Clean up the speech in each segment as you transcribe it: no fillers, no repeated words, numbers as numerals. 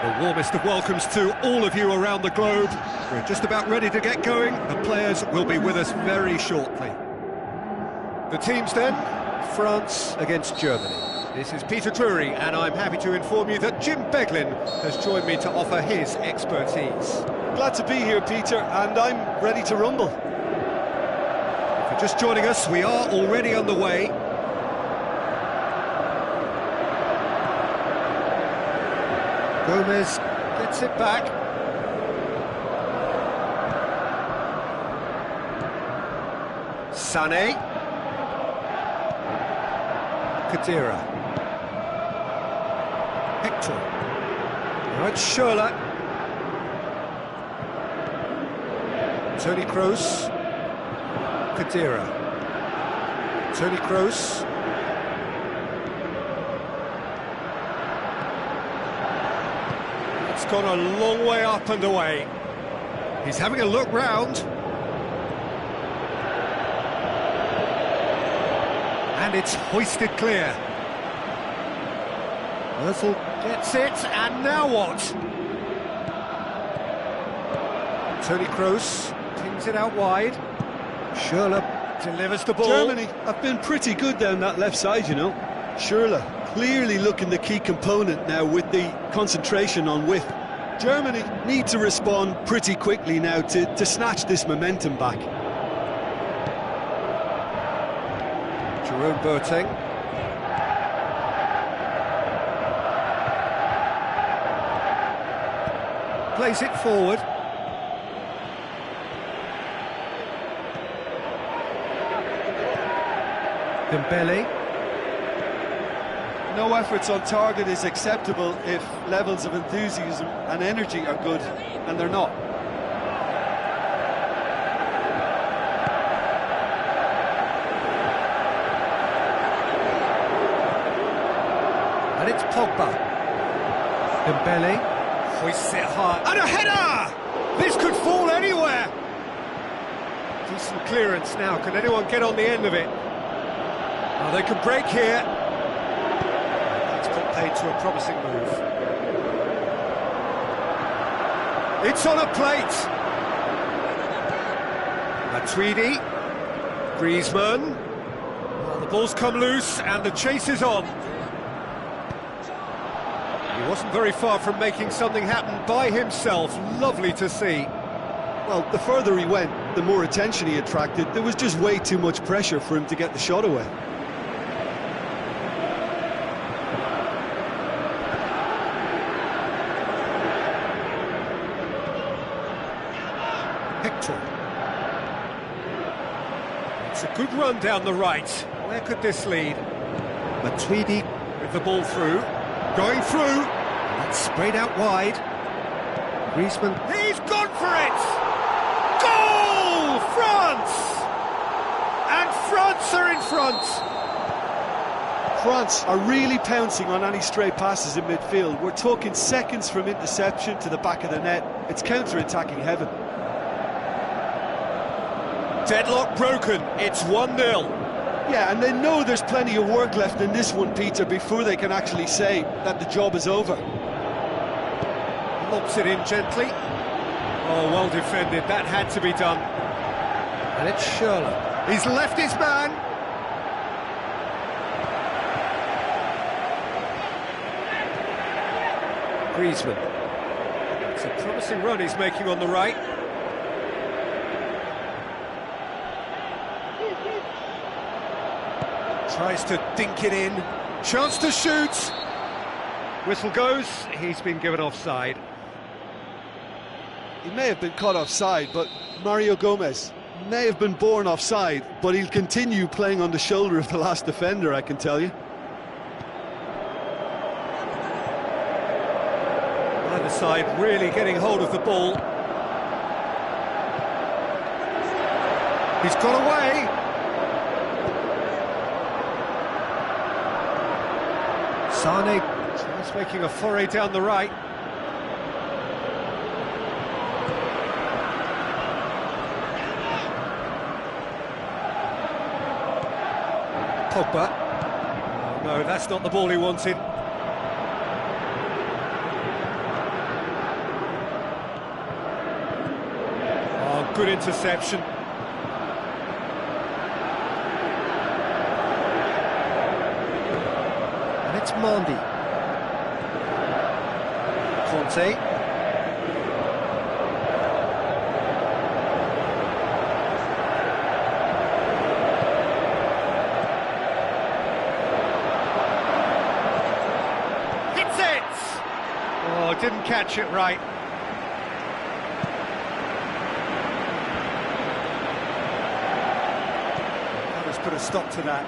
The warmest of welcomes to all of you around the globe. We're just about ready to get going. The players will be with us very shortly. The teams then, France against Germany. This is Peter Drury, and I'm happy to inform you that Jim Beglin has joined me to offer his expertise. Glad to be here, Peter, and I'm ready to rumble. If you're just joining us, we are already underway. Gomez gets it back. Sané. Kadira. Hector. Now it's Schürrle. Toni Kroos. Kadira. Toni Kroos. It's gone a long way up and away. He's having a look round. And it's hoisted clear. Özil gets it, and now what? Toni Kroos pings it out wide. Schürrle delivers the ball. Germany have been pretty good down that left side, you know. Schürrle clearly looking the key component now with the concentration on width. Germany need to respond pretty quickly now to snatch this momentum back. Jerome Boateng. Plays it forward. Dembele. No efforts on target is acceptable if levels of enthusiasm and energy are good, and they're not. And it's Pogba. Dembele hoists it high. And a header! This could fall anywhere! Decent clearance now. Can anyone get on the end of it? Oh, they could break here. That's put paid to a promising move. It's on a plate. Matuidi. Griezmann. Well, the ball's come loose and the chase is on. He wasn't very far from making something happen by himself. Lovely to see. Well, the further he went, the more attention he attracted. There was just way too much pressure for him to get the shot away. Hector. It's a good run down the right. Where could this lead? Matuidi with the ball through. Going through. That's sprayed out wide. Griezmann. He's gone for it! Goal! France! And France are in front. France are really pouncing on any stray passes in midfield. We're talking seconds from interception to the back of the net. It's counter-attacking heaven. Deadlock broken. It's 1-0. Yeah, and they know there's plenty of work left in this one, Peter, before they can actually say that the job is over. Lobs it in gently. Oh, well defended. That had to be done. And it's Schürrle. He's left his man. Griezmann. It's a promising run he's making on the right. Tries to dink it in. Chance to shoot. Whistle goes. He's been given offside. He may have been caught offside, but Mario Gomez may have been born offside, but he'll continue playing on the shoulder of the last defender, I can tell you. Either side really getting hold of the ball. He's got away. Sané tries making a foray down the right. Pogba. Oh, no, that's not the ball he wanted. good interception. And it's Mondi. Conte. Hits it! Oh, didn't catch it right. Put a stop to that.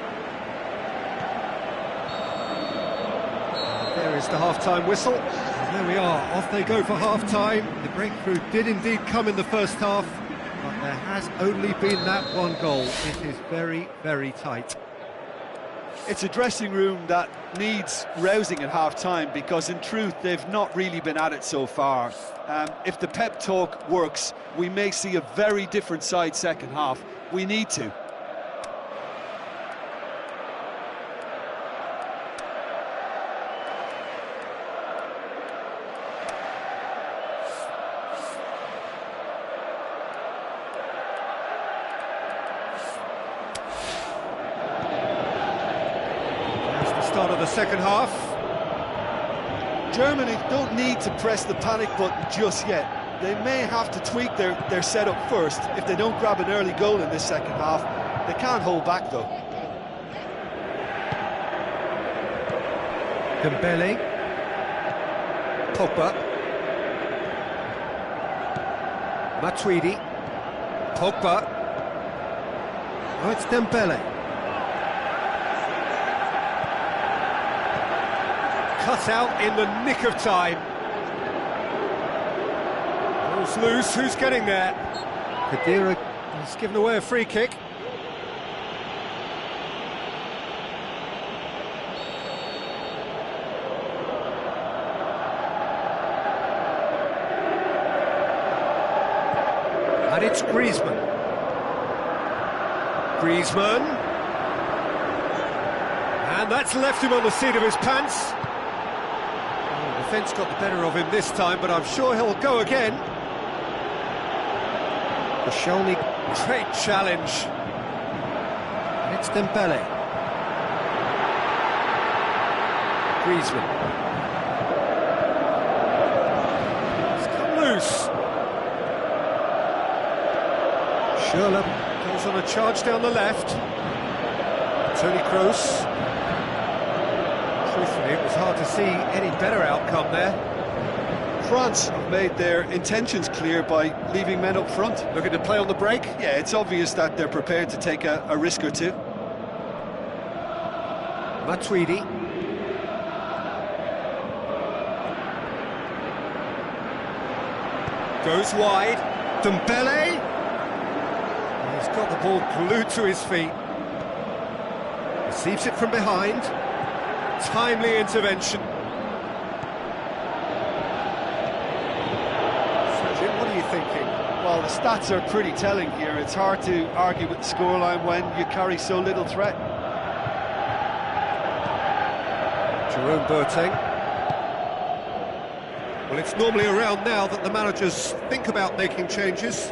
There is the half-time whistle. And there we are, off they go for half-time. The breakthrough did indeed come in the first half, but there has only been that one goal. It is very, very tight. It's a dressing room that needs rousing at half-time, because in truth they've not really been at it so far. If the pep talk works, we may see a very different side second half. We need to. Start of the second half. Germany don't need to press the panic button just yet. They may have to tweak their setup first if they don't grab an early goal in this second half. They can't hold back though. Dembele. Pogba. Matuidi. Pogba. Oh, it's Dembele. Cut out in the nick of time. Ball's loose, who's getting there? Khedira has given away a free kick. And it's Griezmann. Griezmann. And that's left him on the seat of his pants. Defence got the better of him this time, but I'm sure he'll go again. Koscielny, great challenge. And it's Dembele. Griezmann. It's come loose. Schürrle goes on a charge down the left. Toni Kroos. Truthfully, it was hard to see any better outcome there. France have made their intentions clear by leaving men up front. Looking to play on the break? Yeah, it's obvious that they're prepared to take a risk or two. Matuidi. Goes wide. Dembele. He's got the ball glued to his feet. Receives it from behind. Timely intervention. Sergio, what are you thinking? Well, the stats are pretty telling here. It's hard to argue with the scoreline when you carry so little threat. Jerome Boateng. Well, it's normally around now that the managers think about making changes.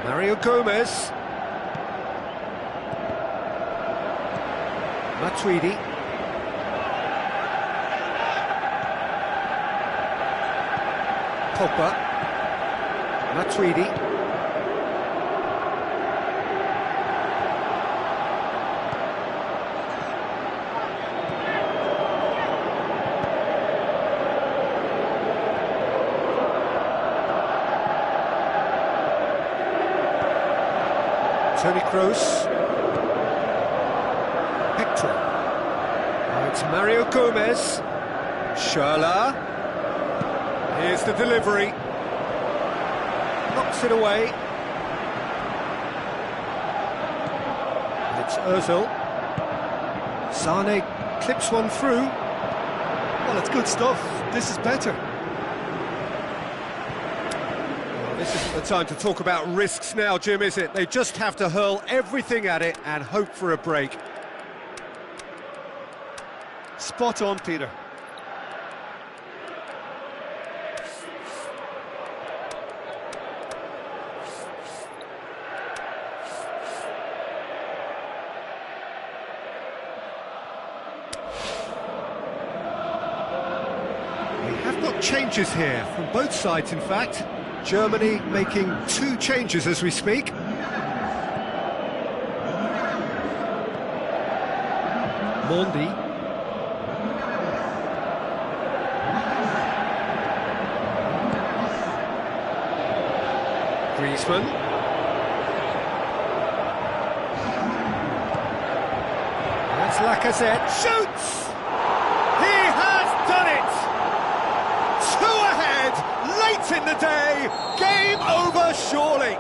Mario Gomez. Matuidi. Pogba. Matuidi. Toni Kroos. Hector. Now it's Mario Gomez. Schürrle. Here's the delivery. Knocks it away. It's Ozil. Sane clips one through. Well, it's good stuff. This is better. This isn't the time to talk about risks now, Jim, is it? They just have to hurl everything at it and hope for a break. Spot on, Peter. changes here, from both sides in fact. Germany making 2 changes as we speak. Mondi. Griezmann. That's Lacazette. Shoots! He has done it! 2 ahead, late in the day. Game over, surely.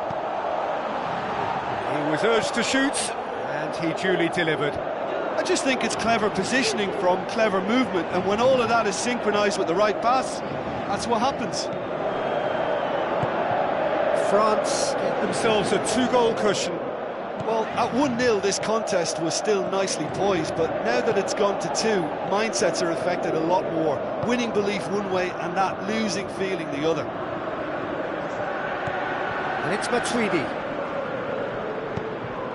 He was urged to shoot, and he duly delivered. I just think it's clever positioning from clever movement, and when all of that is synchronised with the right pass, that's what happens. France get themselves a 2-goal cushion. Well, at 1-0 this contest was still nicely poised, but now that it's gone to 2, mindsets are affected a lot more. Winning belief one way and that losing feeling the other. And it's Matuidi.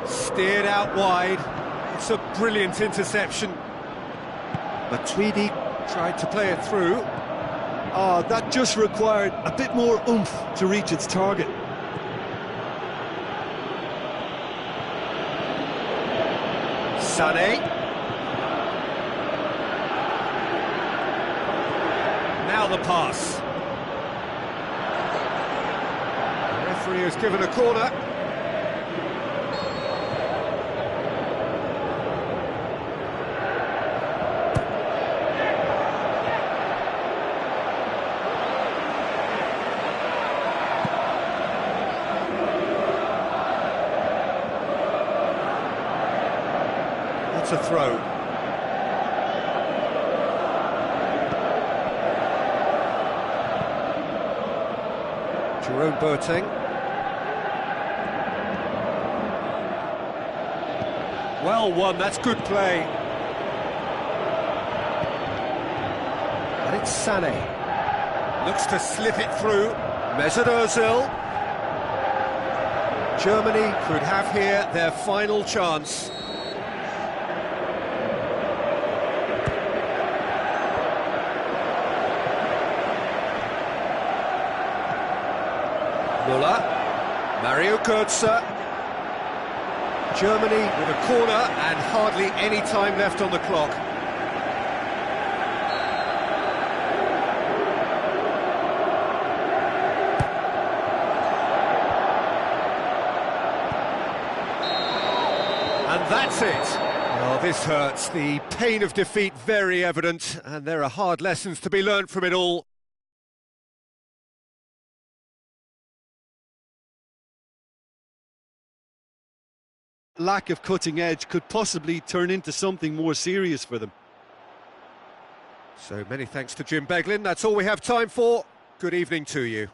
Steered out wide. It's a brilliant interception. Matuidi tried to play it through. Ah, that just required a bit more oomph to reach its target. Sané. Now the pass. The referee has given a corner. That's a throw. Jerome Boateng. Well won, that's good play. And it's Sané. Looks to slip it through. Mesut Ozil. Germany could have here their final chance. Müller, Mario Götze. Germany with a corner and hardly any time left on the clock. And that's it. Oh, this hurts. The pain of defeat very evident, and there are hard lessons to be learned from it all. Lack of cutting edge could possibly turn into something more serious for them. So many thanks to Jim Beglin. That's all we have time for. Good evening to you.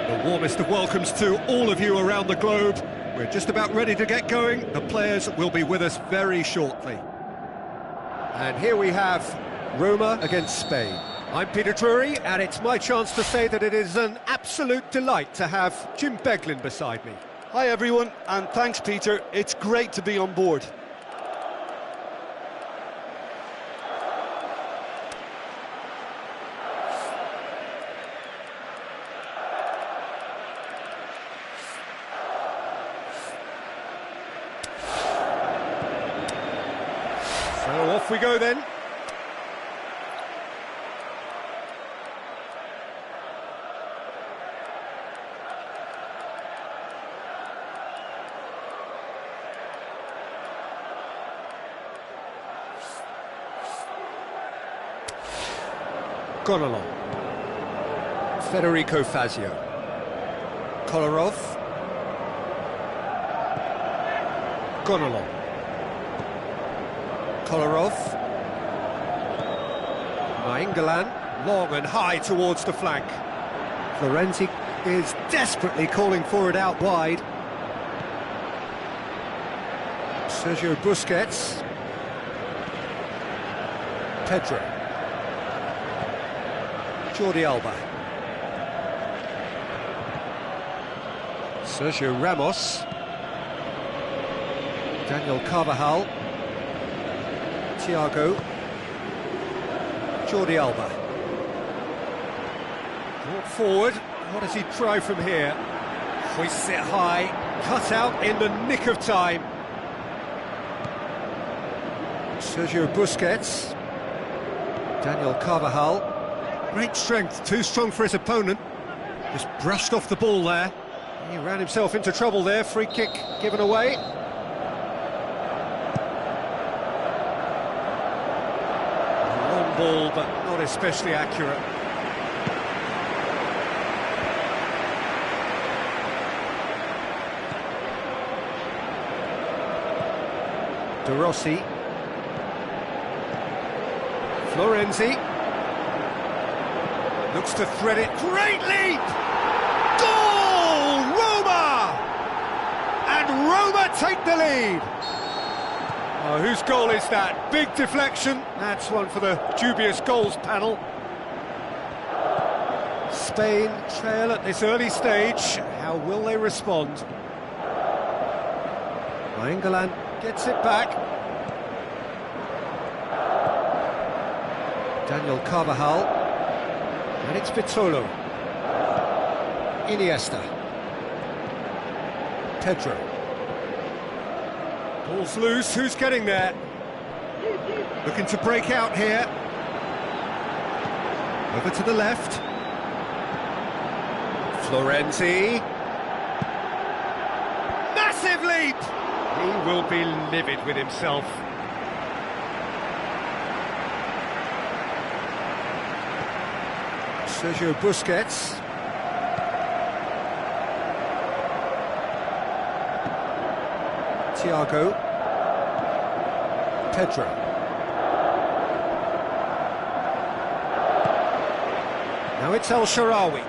The warmest of welcomes to all of you around the globe. We're just about ready to get going. The players will be with us very shortly. And here we have Roma against Spain. I'm Peter Drury, and it's my chance to say that it is an absolute delight to have Jim Beglin beside me. Hi everyone, and thanks Peter, it's great to be on board. So off we go then. Gone along. Federico Fazio. Kolarov. Gone along. Kolarov. Nainggolan, long and high towards the flank. Florenzi is desperately calling for it out wide. Sergio Busquets. Pedro. Jordi Alba. Sergio Ramos. Daniel Carvajal. Thiago. Jordi Alba. Brought forward. What does he try from here? Hoists it high. Cut out in the nick of time. Sergio Busquets. Daniel Carvajal. Great strength, too strong for his opponent. Just brushed off the ball there. He ran himself into trouble there. Free kick given away. Long ball, but not especially accurate. De Rossi. Florenzi. Looks to thread it. Great leap! Goal! Roma! And Roma take the lead. Oh, whose goal is that? Big deflection. That's one for the dubious goals panel. Spain trail at this early stage. How will they respond? Nainggolan gets it back. Daniel Carvajal. And it's Vitolo. Iniesta. Pedro. Ball's loose, who's getting there? Looking to break out here. Over to the left. Florenzi. Massive leap! He will be livid with himself. Sergio Busquets. Thiago. Pedro. Now it's El Shaarawy.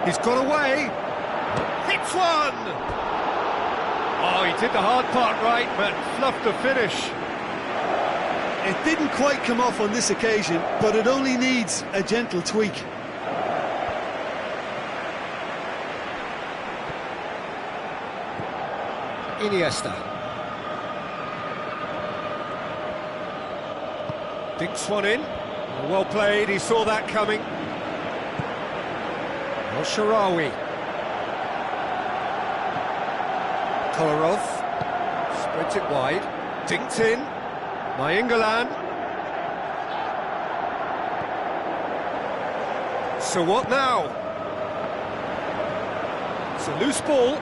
He's got away. Hits one! Oh, he did the hard part right, but fluffed the finish. It didn't quite come off on this occasion, but it only needs a gentle tweak. Iniesta. Dinks one in. Well played, he saw that coming. El Shaarawy. Kolarov. Spreads it wide. Dinked in. Nainggolan. So what now? It's a loose ball.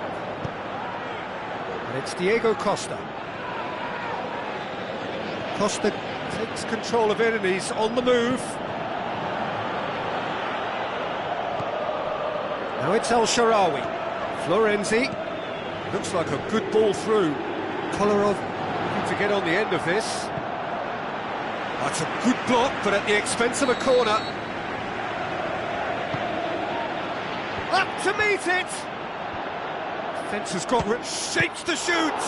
And it's Diego Costa. Costa takes control of it and he's on the move. Now it's El Shaarawy. Florenzi. Looks like a good ball through. Kolarov looking to get on the end of this. That's a good block, but at the expense of a corner. Up to meet it! Defence has got shapes to shoot!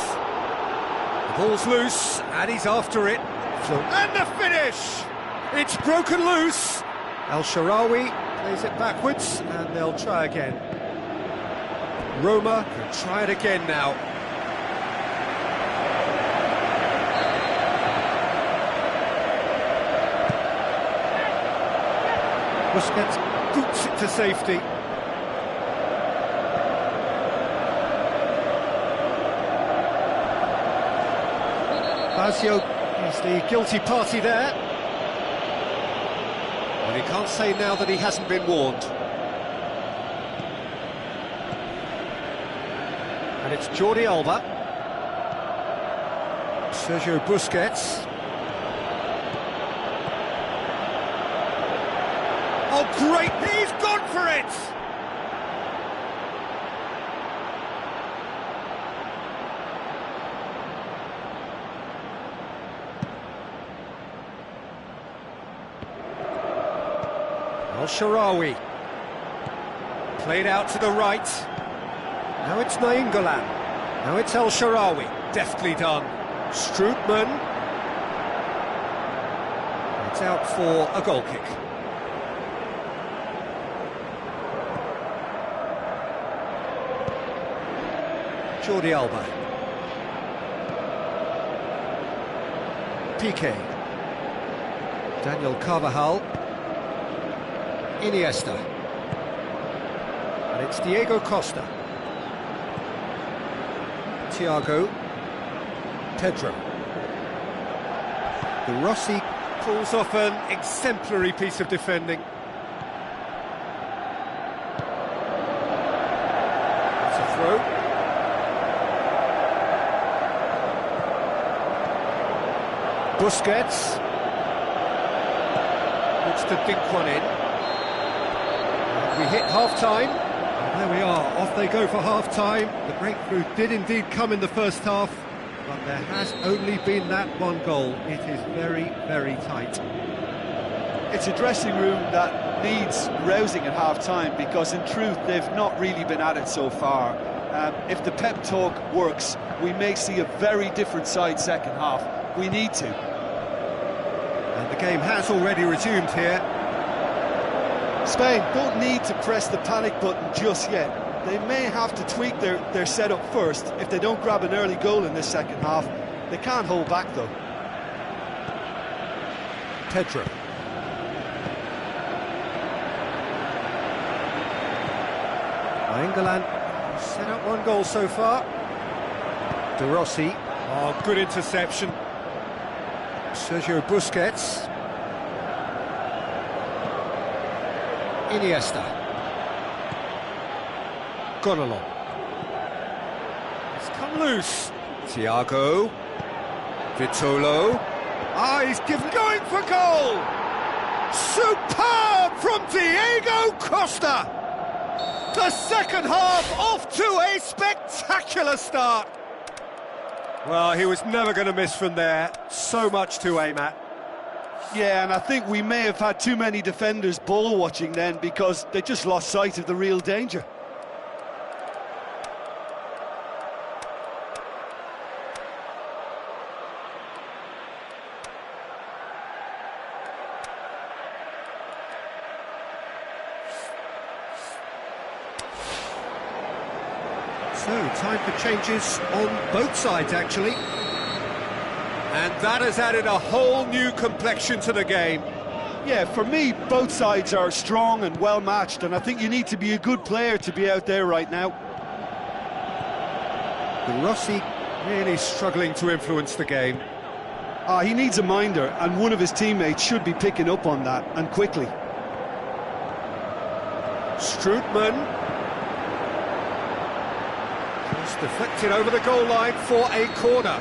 The ball's loose, and he's after it. And the finish! It's broken loose! El Shaarawy plays it backwards, and they'll try again. Roma can try it again now. Busquets boots it to safety. Lazio is the guilty party there. And he can't say now that he hasn't been warned. And it's Jordi Alba. Sergio Busquets. Oh, great! He's gone for it! El Shaarawy. Played out to the right. Now it's Nainggolan. Now it's El Shaarawy. Deftly done. Strootman. It's out for a goal kick. Jordi Alba. Piqué. Daniel Carvajal. Iniesta. And it's Diego Costa. Thiago. Pedro. De Rossi pulls off an exemplary piece of defending. It's a throw. Busquets looks to dink one in. And we hit half-time. There we are, off they go for half-time. The breakthrough did indeed come in the first half, but there has only been that one goal. It is very, very tight. It's a dressing room that needs rousing at half-time, because in truth they've not really been at it so far. If the pep talk works, we may see a very different side second half. We need to. And the game has already resumed here. Spain don't need to press the panic button just yet. They may have to tweak their setup first if they don't grab an early goal in this second half. They can't hold back though. Pedro. Nainggolan set up one goal so far. De Rossi. Oh, good interception. Sergio Busquets. Iniesta. Gonalon. It's come loose. Thiago. Vitolo. Ah, he's going for goal! Superb from Diego Costa! The second half off to a spectacular start. Well, he was never going to miss from there. So much to aim at. Yeah, and I think we may have had too many defenders ball watching then, because they just lost sight of the real danger. So, time for changes on both sides, actually. And that has added a whole new complexion to the game. Yeah, for me, both sides are strong and well-matched, and I think you need to be a good player to be out there right now. De Rossi really struggling to influence the game. He needs a minder, and one of his teammates should be picking up on that, and quickly. Strootman. Just deflected over the goal line for a corner.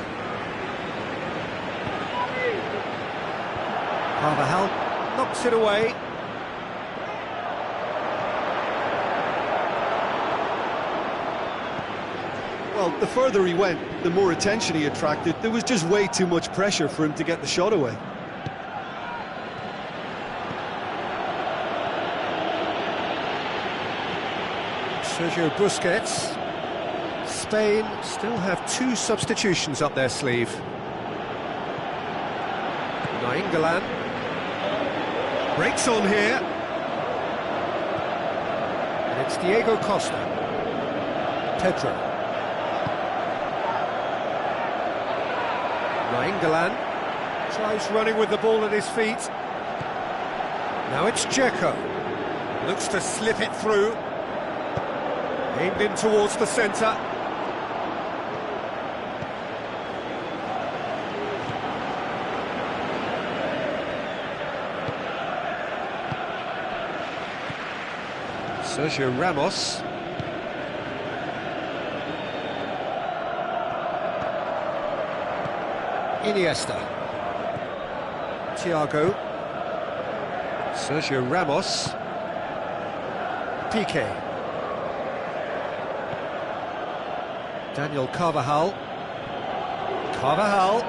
Carvajal knocks it away. Well, the further he went, the more attention he attracted. There was just way too much pressure for him to get the shot away. Sergio Busquets. Spain still have 2 substitutions up their sleeve. Nainggolan. Breaks on here. And it's Diego Costa. Pedro. Nainggolan tries running with the ball at his feet. Now it's Dzeko. Looks to slip it through. Aimed in towards the centre. Sergio Ramos. Iniesta. Thiago. Sergio Ramos. Piqué. Daniel Carvajal. Carvajal.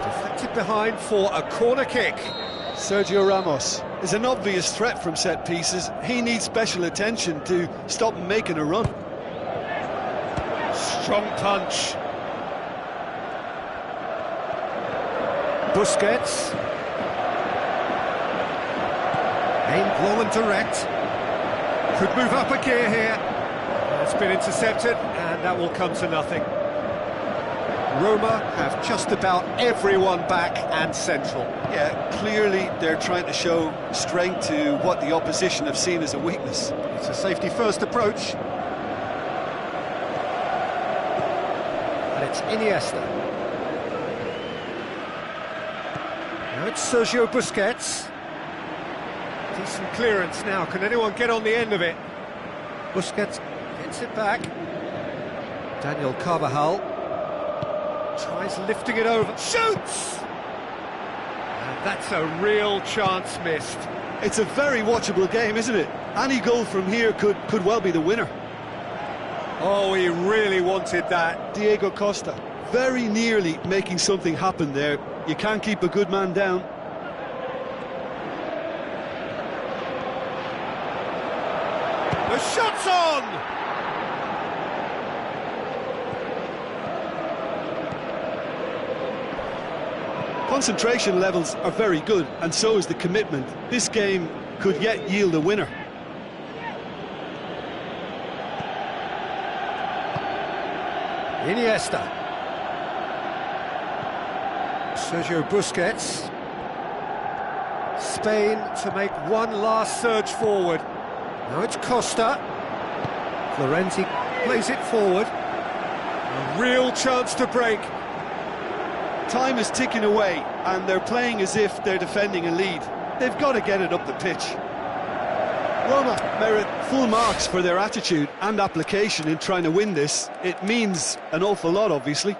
Deflected behind for a corner kick. Sergio Ramos is an obvious threat from set pieces. He needs special attention to stop him making a run. Strong punch. Busquets. Aimed long and direct. Could move up a gear here. It's been intercepted, and that will come to nothing. Roma have just about everyone back and central. Yeah, clearly they're trying to show strength to what the opposition have seen as a weakness. It's a safety-first approach. And it's Iniesta. Now it's Sergio Busquets. Decent clearance now. Can anyone get on the end of it? Busquets gets it back. Daniel Carvajal tries lifting it over. Shoots! And that's a real chance missed. It's a very watchable game, isn't it? Any goal from here could well be the winner. Oh, he really wanted that. Diego Costa, very nearly making something happen there. You can't keep a good man down. The shot's on! Concentration levels are very good, and so is the commitment. This game could yet yield a winner. Iniesta. Sergio Busquets. Spain to make one last surge forward. Now it's Costa. Florenzi plays it forward. A real chance to break. Time is ticking away, and they're playing as if they're defending a lead. They've got to get it up the pitch. Roma merit full marks for their attitude and application in trying to win this. It means an awful lot, obviously.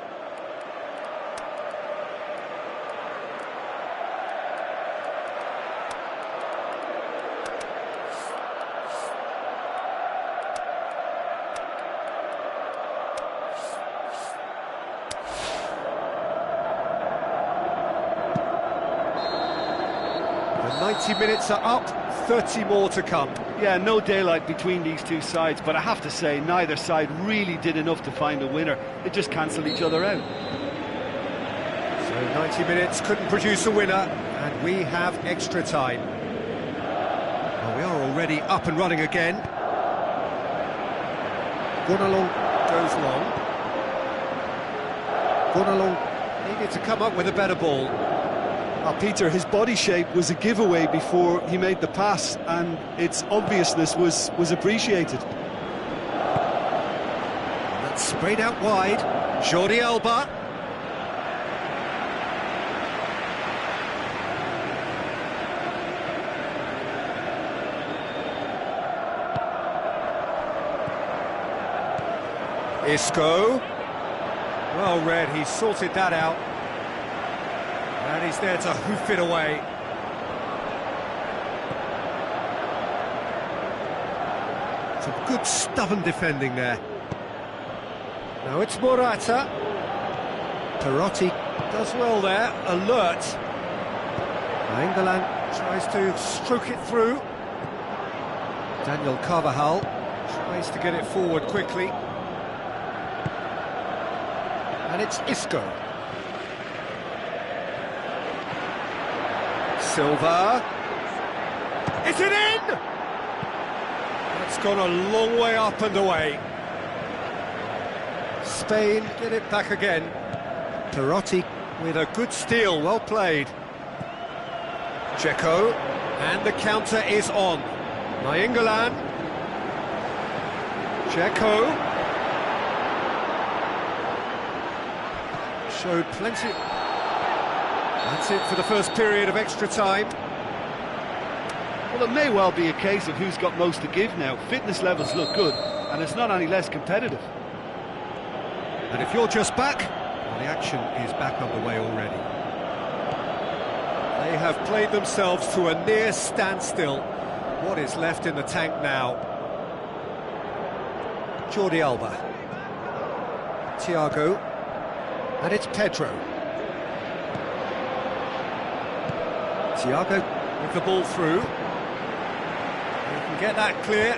The 90 minutes are up, 30 more to come. Yeah, no daylight between these two sides, but I have to say, neither side really did enough to find a winner. They just cancelled each other out. So 90 minutes couldn't produce a winner, and we have extra time. Well, we are already up and running again. Gunalong goes long. Gunalong needed to come up with a better ball. Peter, his body shape was a giveaway before he made the pass, and its obviousness was appreciated. That's sprayed out wide. Jordi Alba. Isco. Well read, he sorted that out. And he's there to hoof it away. Some good stubborn defending there. Now it's Morata. Perotti does well there, alert. Nainggolan tries to stroke it through. Daniel Carvajal tries to get it forward quickly. And it's Isco. Silva. Is it in? That's gone a long way up and away. Spain get it back again. Perotti with a good steal, well played. Dzeko, and the counter is on. Nainggolan. Dzeko. Showed plenty. That's it for the first period of extra time. Well, it may well be a case of who's got most to give now. Fitness levels look good, and it's not any less competitive. And if you're just back, well, the action is back underway already. They have played themselves to a near standstill. What is left in the tank now? Jordi Alba. Thiago. And it's Pedro. Thiago with the ball through. He can get that clear.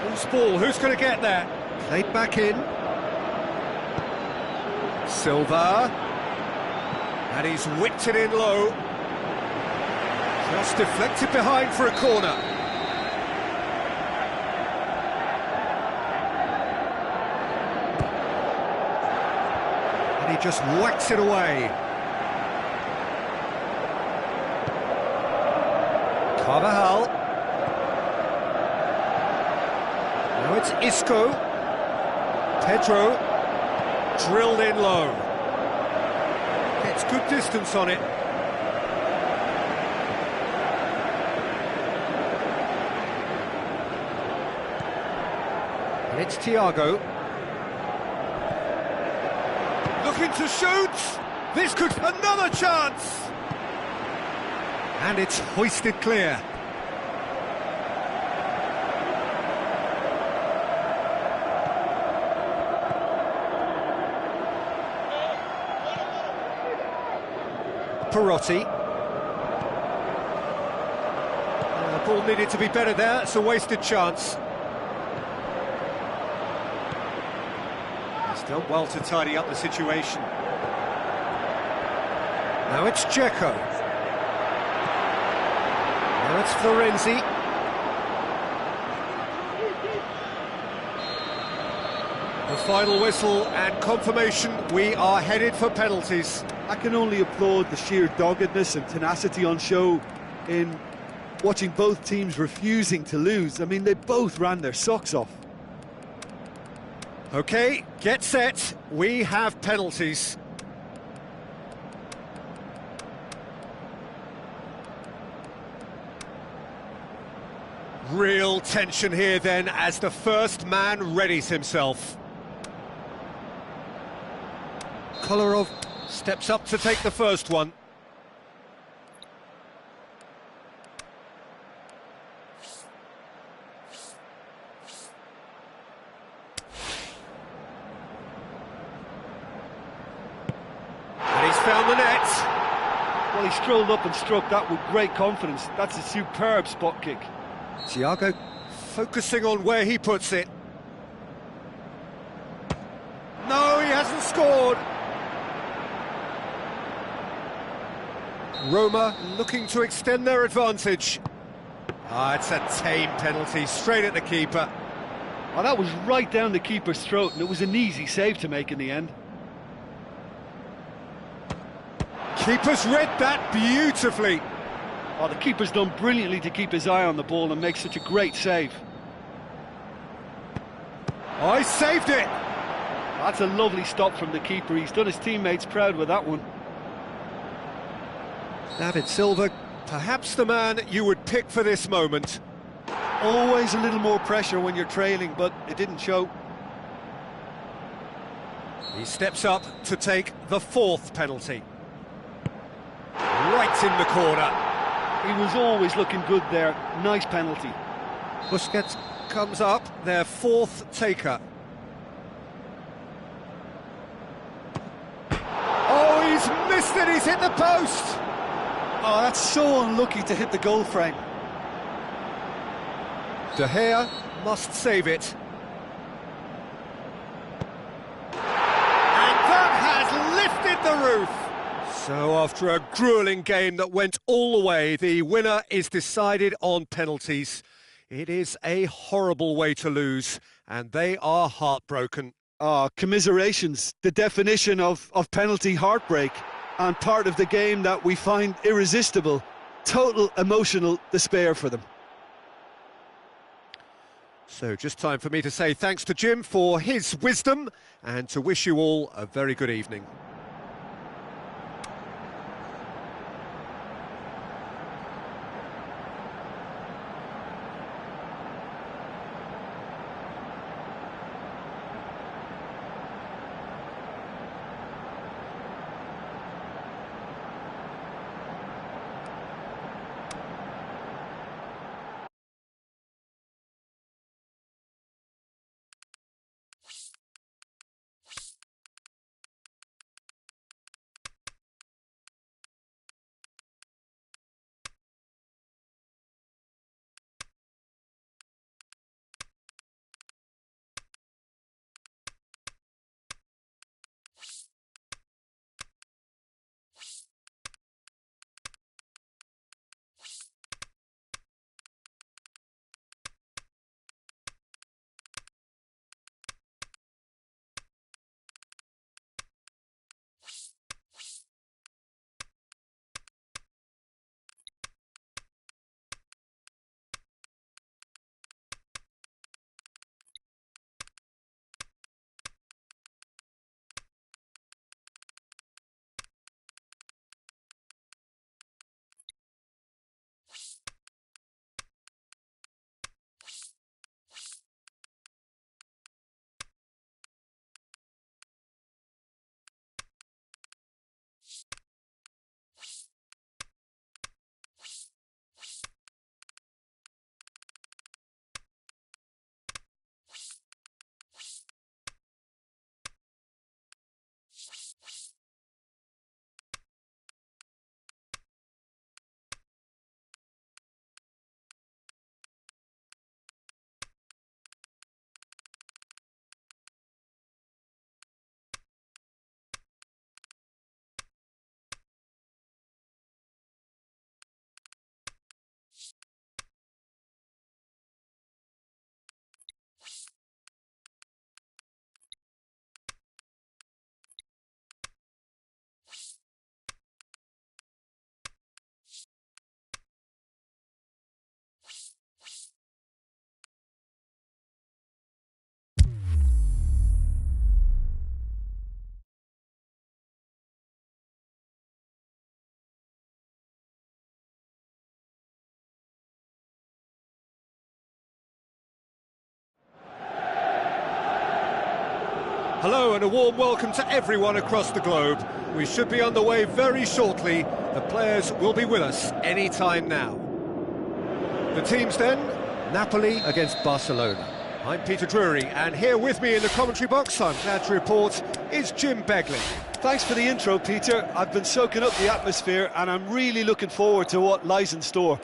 Who's ball? Who's going to get there? Played back in. Silva. And he's whipped it in low. Just deflected behind for a corner. And he just whacks it away. Carvajal. Now it's Isco. Pedro. Drilled in low. Gets good distance on it. And it's Thiago. Looking to shoot! This could... another chance! And it's hoisted clear. Perotti. The ball needed to be better there, it's a wasted chance. He's done well to tidy up the situation. Now it's Dzeko. Now it's Florenzi. The final whistle and confirmation, we are headed for penalties. I can only applaud the sheer doggedness and tenacity on show in watching both teams refusing to lose. I mean, they both ran their socks off. OK, get set, we have penalties. Real tension here then as the first man readies himself. Kolarov steps up to take the first one. And he's found the net. Well, he strolled up and struck that with great confidence. That's a superb spot kick. Thiago focusing on where he puts it. No, he hasn't scored. Roma looking to extend their advantage. It's a tame penalty, straight at the keeper. Oh, that was right down the keeper's throat, and it was an easy save to make in the end. Keeper's read that beautifully. Oh, the keeper's done brilliantly to keep his eye on the ball and make such a great save. Oh, he saved it! That's a lovely stop from the keeper. He's done his teammates proud with that one. David Silva, perhaps the man you would pick for this moment. Always a little more pressure when you're trailing, but it didn't show. He steps up to take the fourth penalty. Right in the corner. He was always looking good there. Nice penalty. Busquets comes up, their fourth taker. Oh, he's missed it, he's hit the post! Oh, that's so unlucky to hit the goal frame. De Gea must save it. And that has lifted the roof. So after a gruelling game that went all the way, the winner is decided on penalties. It is a horrible way to lose, and they are heartbroken. Commiserations, the definition of penalty heartbreak, and part of the game that we find irresistible. Total emotional despair for them. So just time for me to say thanks to Jim for his wisdom and to wish you all a very good evening. Hello and a warm welcome to everyone across the globe. We should be underway very shortly. The players will be with us any time now. The teams then, Napoli against Barcelona. I'm Peter Drury, and here with me in the commentary box, I'm glad to report, is Jim Begley. Thanks for the intro, Peter. I've been soaking up the atmosphere and I'm really looking forward to what lies in store.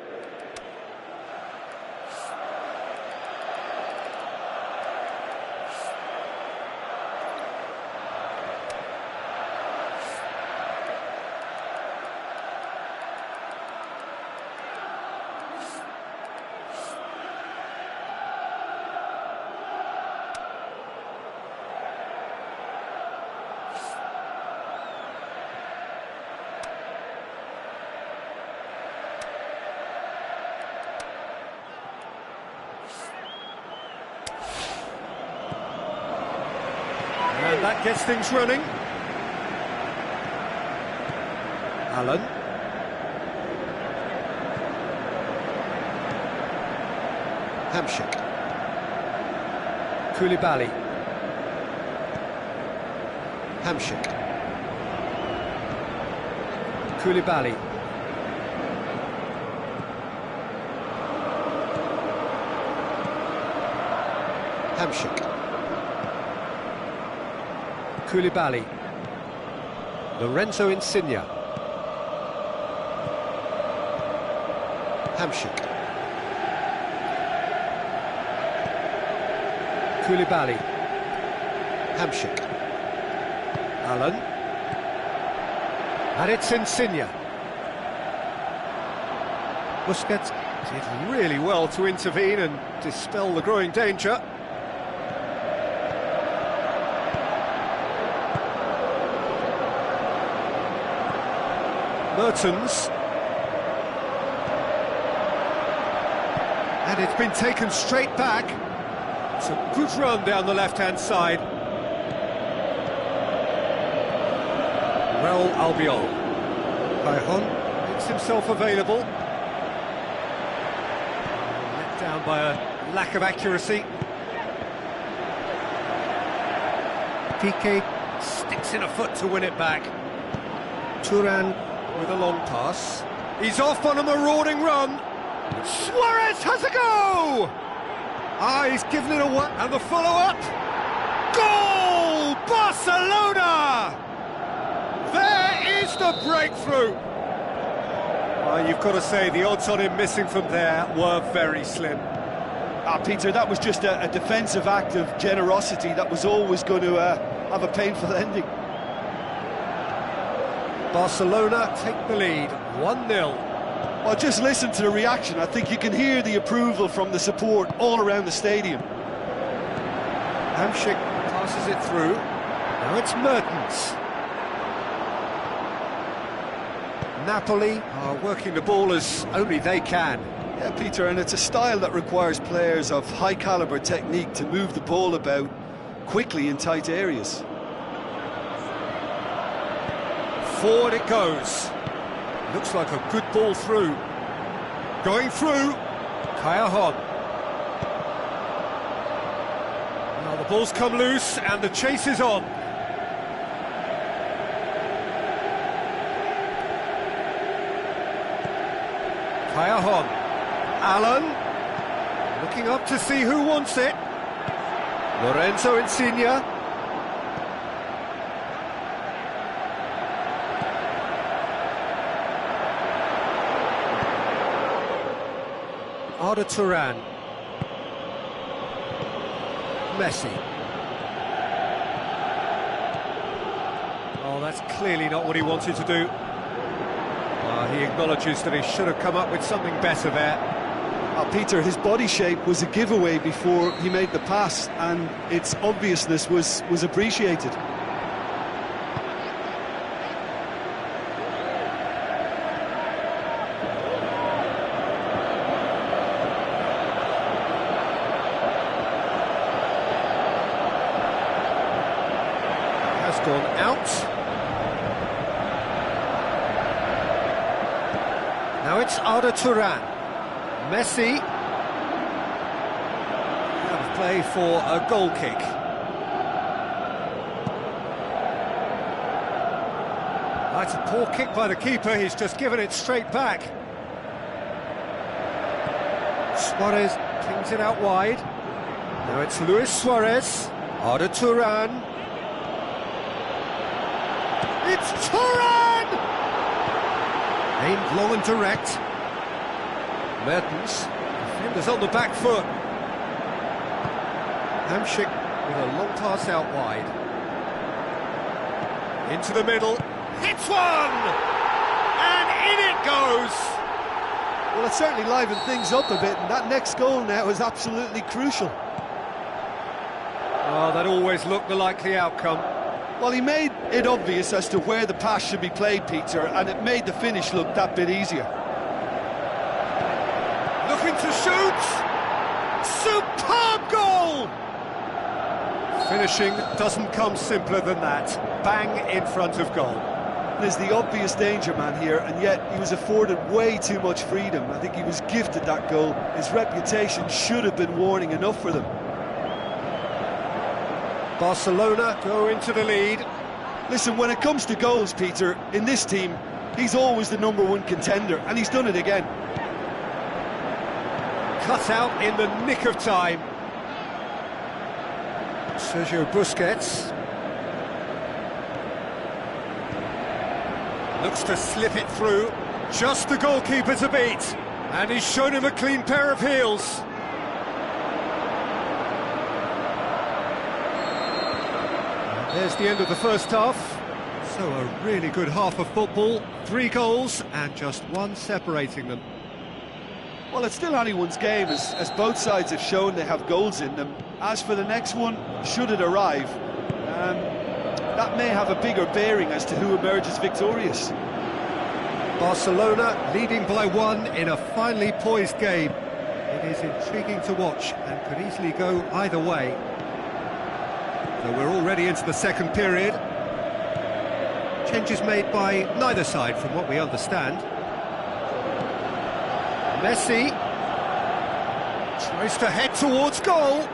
And that gets things running. Allen. Hamsik. Koulibaly. Hamsik. Koulibaly. Hamsik. Koulibaly. Lorenzo Insigne. Hamsik. Koulibaly. Hamšík. Allen. And it's Insigne. Busquets did really well to intervene and dispel the growing danger. Mertens. And it's been taken straight back. It's a good run down the left-hand side. Real Albiol. Cajon makes himself available. Let down by a lack of accuracy. Piqué sticks in a foot to win it back. Turan with a long pass. He's off on a marauding run. Suarez has a go! Ah, he's given it away. And the follow-up. Goal! Barcelona! There is the breakthrough. You've got to say, the odds on him missing from there were very slim. Peter, that was just a defensive act of generosity that was always going to have a painful ending. Barcelona take the lead, 1-0. Well, just listen to the reaction. I think you can hear the approval from the support all around the stadium. Hamšík passes it through. Now it's Mertens. Napoli are working the ball as only they can. Yeah, Peter, and it's a style that requires players of high-caliber technique to move the ball about quickly in tight areas. Forward it goes. Looks like a good ball through. Going through. Cajon. Now the ball's come loose and the chase is on. Cajon. Allen. Looking up to see who wants it. Lorenzo Insigne. Arda Turan. Messi. Oh, that's clearly not what he wanted to do. He acknowledges that he should have come up with something better there. Peter, his body shape was a giveaway before he made the pass, and its obviousness was appreciated. Has gone out. Now it's Arda Turan. Messi. Out of play for a goal kick. That's a poor kick by the keeper, he's just given it straight back. Suarez pings it out wide. Now it's Luis Suarez. Arda Turan. It's Turan! Aimed long and direct. Mertens, defenders on the back foot. Hamšík with a long pass out wide. Into the middle, hits one! And in it goes! Well, it certainly livened things up a bit, and that next goal now is absolutely crucial. Oh, that always looked the likely outcome. Well, he made it obvious as to where the pass should be played, Peter, and it made the finish look that bit easier. Looking to shoot! Superb goal! Finishing doesn't come simpler than that. Bang in front of goal. There's the obvious danger man here, and yet he was afforded way too much freedom. I think he was gifted that goal. His reputation should have been warning enough for them. Barcelona go into the lead. Listen, when it comes to goals, Peter, in this team, he's always the #1 contender, and he's done it again. Cut out in the nick of time. Sergio Busquets. Looks to slip it through. Just the goalkeeper to beat. And he's shown him a clean pair of heels. There's the end of the first half. So a really good half of football. 3 goals and just one separating them. Well, it's still anyone's game, as both sides have shown they have goals in them. As for the next one, should it arrive, that may have a bigger bearing as to who emerges victorious. Barcelona leading by 1 in a finely poised game. It is intriguing to watch and could easily go either way. So we're already into the second period. Changes made by neither side from what we understand. Messi tries to head towards goal.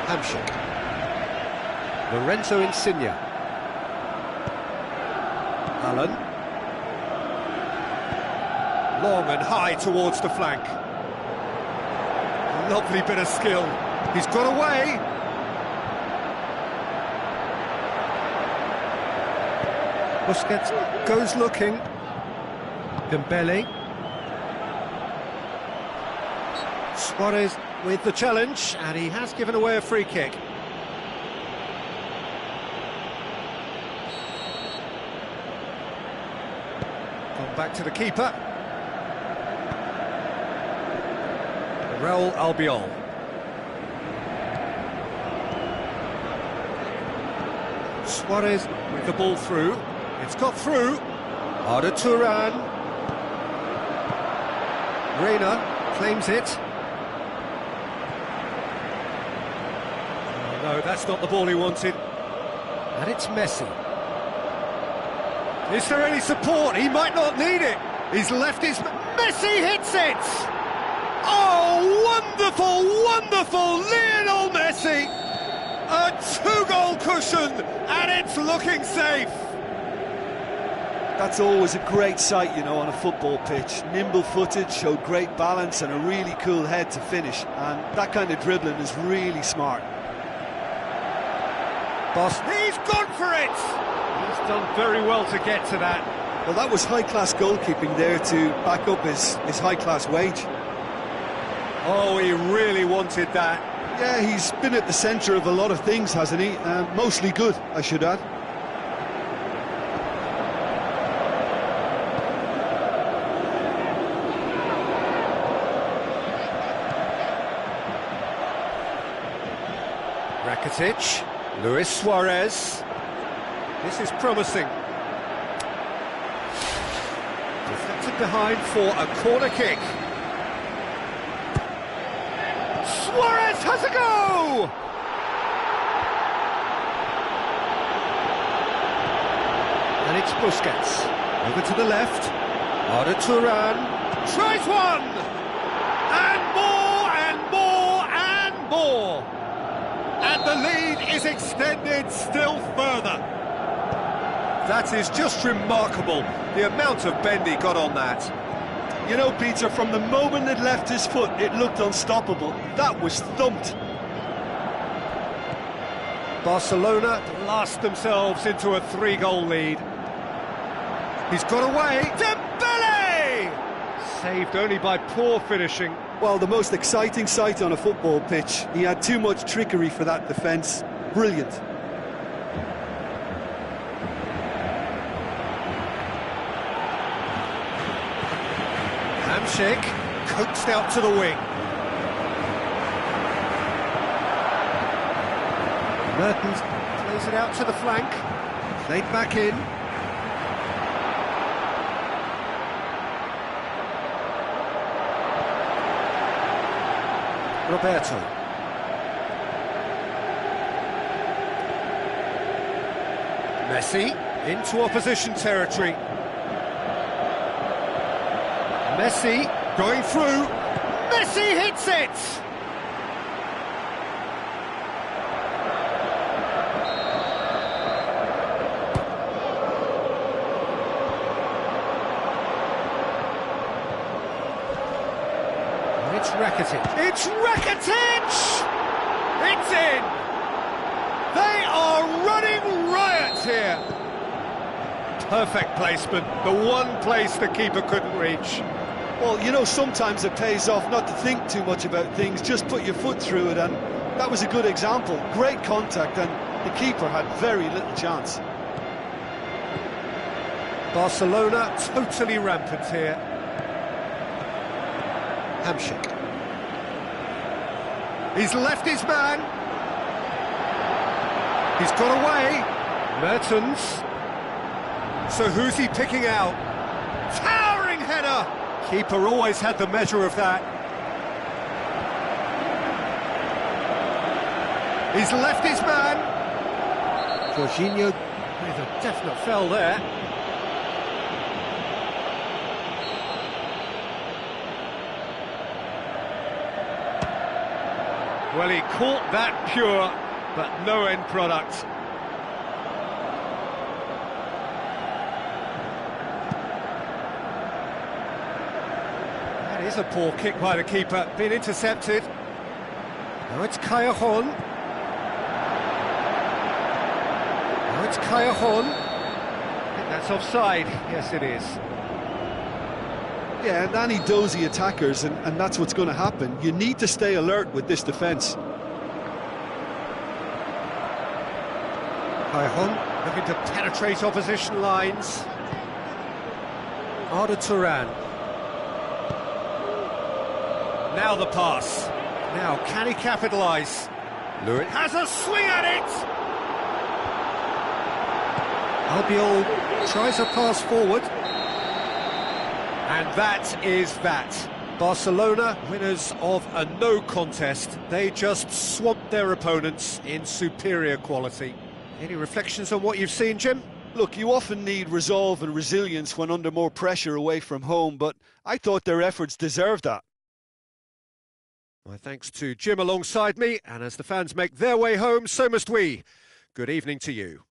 Hamsik. Lorenzo Insigne. Allen. Long and high towards the flank. Lovely bit of skill. He's got away. Busquets goes looking. Dembele. Suarez with the challenge, and he has given away a free kick. Gone back to the keeper. Raul Albiol. Suarez with the ball through. It's got through. Arda Turan. Reina claims it. Oh, no, that's not the ball he wanted. And it's Messi. Is there any support? He might not need it. He's left his... Messi hits it! Oh, wonderful, wonderful Lionel Messi! A 2-goal cushion, and it's looking safe. That's always a great sight, you know, on a football pitch. Nimble-footed, showed great balance and a really cool head to finish. And that kind of dribbling is really smart. Boss, he's gone for it! He's done very well to get to that. Well, that was high-class goalkeeping there to back up his high-class wage. Oh, he really wanted that. Yeah, he's been at the centre of a lot of things, hasn't he? Mostly good, I should add. Rakitic, Luis Suarez. This is promising. Deflected behind for a corner kick. Suarez has a go! And it's Busquets. Over to the left. Arda Turan. Tries one! And more, and more, and more! And the lead is extended still further. That is just remarkable, the amount of bend he got on that. You know, Peter, from the moment it left his foot, it looked unstoppable. That was thumped. Barcelona blast themselves into a 3-goal lead. He's got away. Dembele! Saved only by poor finishing. Well, the most exciting sight on a football pitch. He had too much trickery for that defence. Brilliant. Hamsik coaxed out to the wing. Mertens plays it out to the flank. Played back in. Roberto. Messi into opposition territory. Messi going through. Messi hits it! It's Rakitic. It's Rakitic! It's in! They are running riot here. Perfect placement, the one place the keeper couldn't reach. Well, you know, sometimes it pays off not to think too much about things, just put your foot through it, and that was a good example. Great contact, and the keeper had very little chance. Barcelona totally rampant here. Hamsik. He's left his man. He's got away. Mertens. So who's he picking out? Towering header! Keeper always had the measure of that. He's left his man. Jorginho with a definite foul there. Well, he caught that pure, but no end product. That is a poor kick by the keeper, been intercepted. Now it's Callejon. Now it's Callejon. I think that's offside. Yes, it is. Yeah, and any dozy attackers, and that's what's going to happen. You need to stay alert with this defence. Callejon looking to penetrate opposition lines. Arda Turan. Now the pass. Now, can he capitalise? Lurin has a swing at it! Albiol tries a pass forward. And that is that. Barcelona, winners of a no contest. They just swamped their opponents in superior quality. Any reflections on what you've seen, Jim? Look, you often need resolve and resilience when under more pressure away from home, but I thought their efforts deserved that. My thanks to Jim alongside me, and as the fans make their way home, so must we. Good evening to you.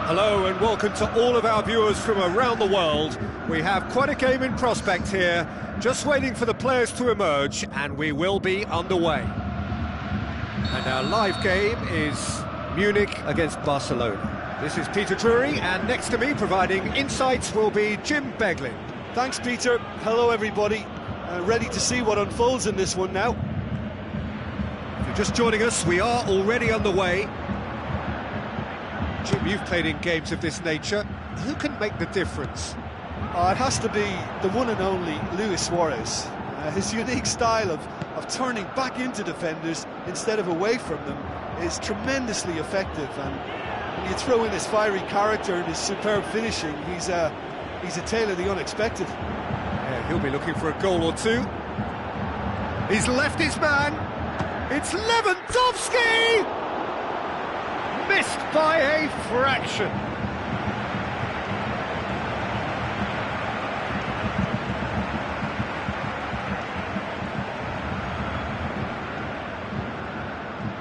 Hello and welcome to all of our viewers from around the world. We have quite a game in prospect here, just waiting for the players to emerge, and we will be underway. And our live game is Munich against Barcelona. This is Peter Drury, and next to me providing insights will be Jim Beglin. Thanks, Peter. Hello, everybody. Ready to see what unfolds in this one now. If you're just joining us, we are already underway. Jim, you've played in games of this nature. Who can make the difference? It has to be the one and only Luis Suarez. His unique style of turning back into defenders instead of away from them is tremendously effective. And when you throw in his fiery character and his superb finishing, he's a tale of the unexpected. Yeah, he'll be looking for a goal or two. He's left his man. It's Lewandowski! Missed by a fraction.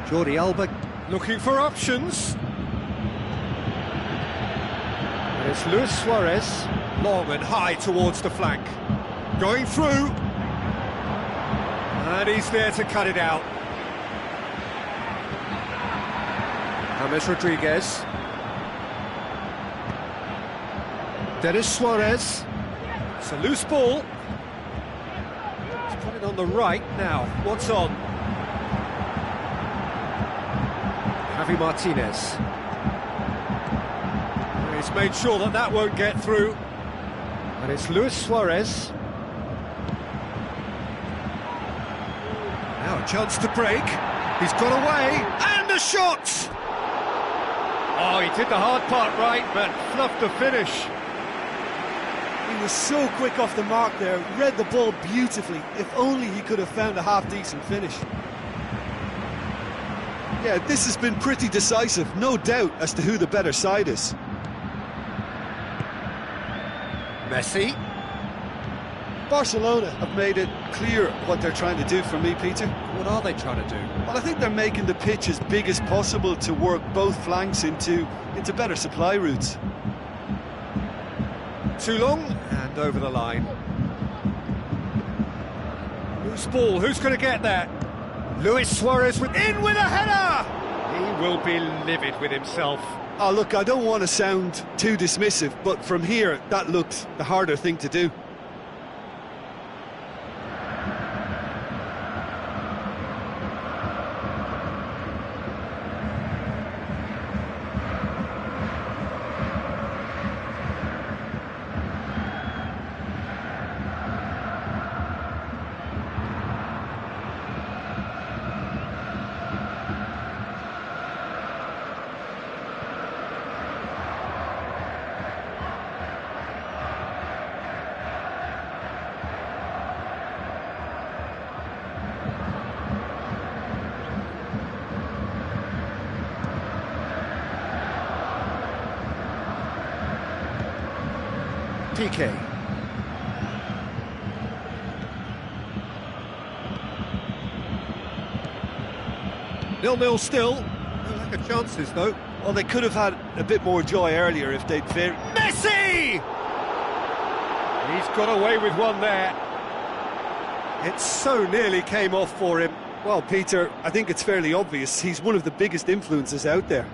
Jordi Alba looking for options. It's Luis Suarez, long and high towards the flank. Going through. And he's there to cut it out. James Rodriguez. Denis Suarez. It's a loose ball. He's put it on the right now. What's on? Javi Martinez. He's made sure that that won't get through. And it's Luis Suarez. Now a chance to break. He's got away. And a shot! Oh, he did the hard part right, but fluffed the finish. He was so quick off the mark there, read the ball beautifully. If only he could have found a half-decent finish. Yeah, this has been pretty decisive, no doubt as to who the better side is. Messi. Barcelona have made it clear what they're trying to do for me, Peter. What are they trying to do? Well, I think they're making the pitch as big as possible to work both flanks into better supply routes. Too long, and over the line. Loose ball, who's going to get that? Luis Suarez in with a header! He will be livid with himself. Oh, look, I don't want to sound too dismissive, but from here, that looked the harder thing to do. PK. Nil-nil still. No lack of chances, though. Well, they could have had a bit more joy earlier if they'd fair. Messi! He's got away with one there. It so nearly came off for him. Well, Peter, I think it's fairly obvious. He's one of the biggest influences out there.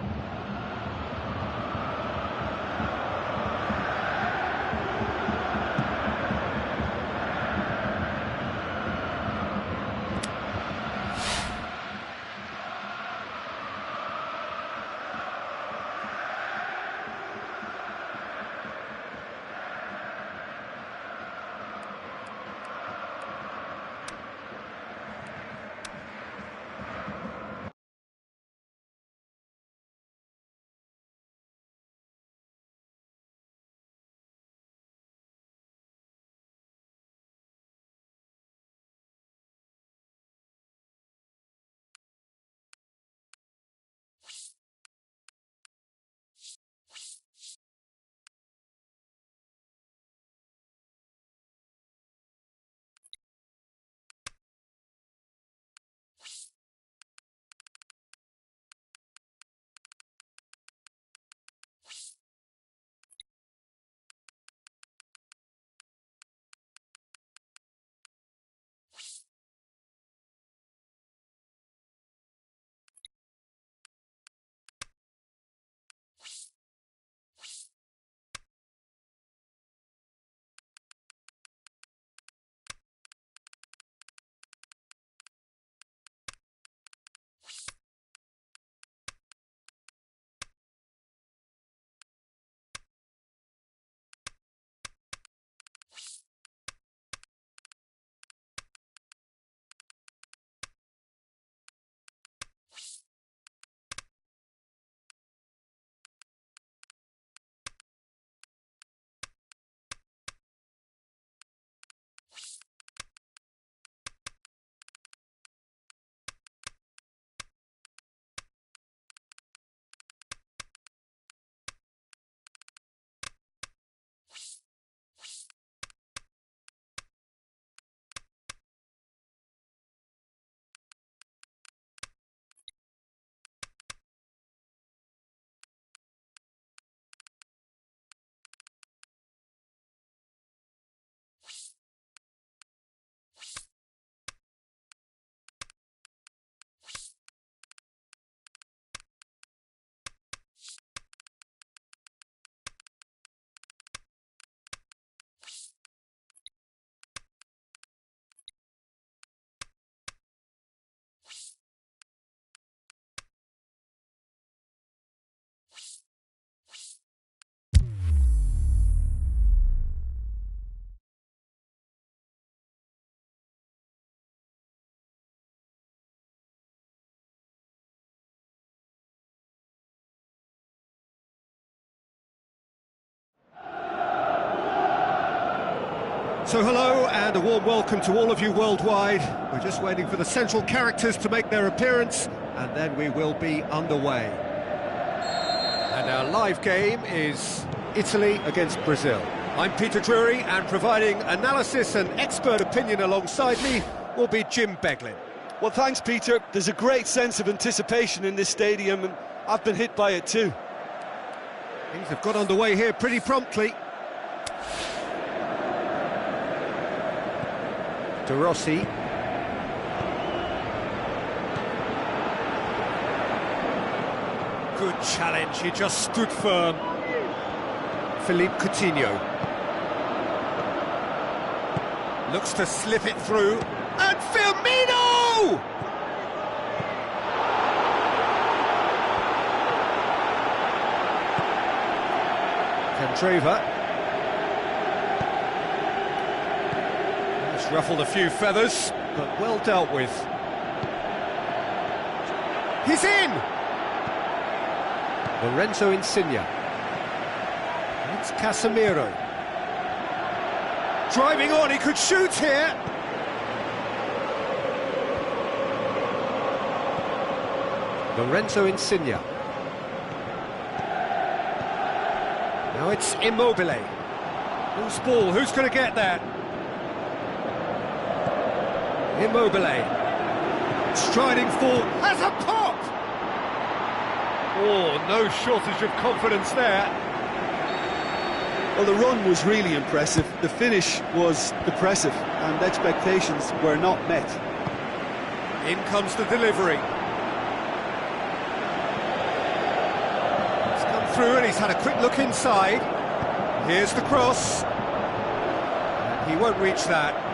So hello and a warm welcome to all of you worldwide. We're just waiting for the central characters to make their appearance and then we will be underway. And our live game is Italy against Brazil. I'm Peter Drury and providing analysis and expert opinion alongside me will be Jim Beglin. Well, thanks, Peter. There's a great sense of anticipation in this stadium and I've been hit by it too. Things have got underway here pretty promptly. De Rossi. Good challenge, he just stood firm. Philippe Coutinho. Looks to slip it through. And Firmino! Candreva. Ruffled a few feathers, but well dealt with. He's in! Lorenzo Insigne. It's Casemiro. Driving on, he could shoot here! Lorenzo Insigne. Now it's Immobile. Who's ball? Who's going to get that? Immobile, striding forward, has a pop! Oh, no shortage of confidence there. Well, the run was really impressive, the finish was depressive, and expectations were not met. In comes the delivery. He's come through and he's had a quick look inside. Here's the cross. He won't reach that.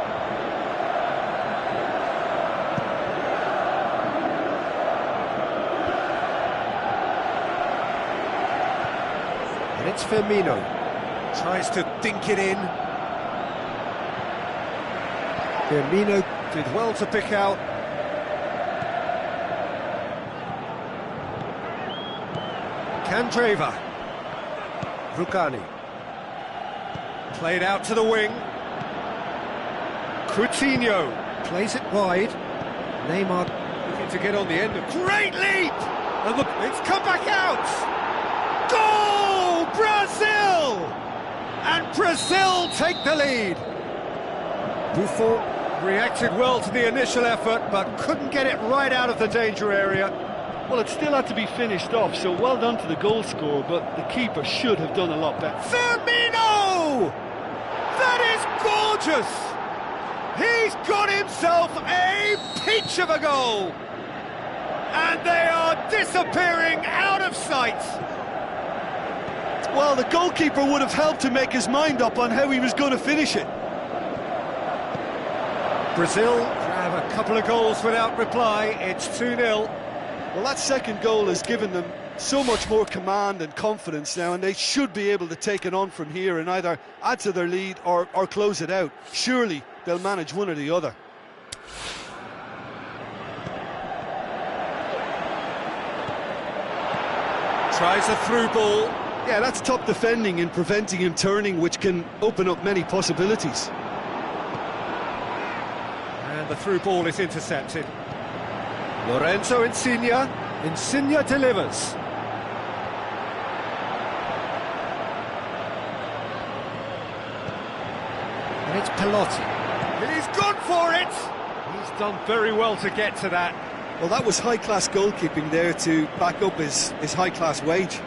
It's Firmino, tries to dink it in. Firmino did well to pick out. Candreva. Rugani. Played out to the wing. Coutinho plays it wide. Neymar looking to get on the end of... Great leap! And look, it's come back out! Goal! Brazil! And Brazil take the lead. Buffon reacted well to the initial effort, but couldn't get it right out of the danger area. Well, it still had to be finished off, so well done to the goal scorer, but the keeper should have done a lot better. Firmino! That is gorgeous! He's got himself a peach of a goal! And they are disappearing out of sight! Well, the goalkeeper would have helped to make his mind up on how he was going to finish it. Brazil grab a couple of goals without reply. It's 2-0. Well, that second goal has given them so much more command and confidence now, and they should be able to take it on from here and either add to their lead or close it out. Surely they'll manage one or the other. Tries a through ball. Yeah, that's top defending and preventing him turning, which can open up many possibilities. And the through ball is intercepted. Lorenzo Insigne. Insigne delivers. And it's Pelotti. And he's gone for it! He's done very well to get to that. Well, that was high-class goalkeeping there to back up his high-class wage.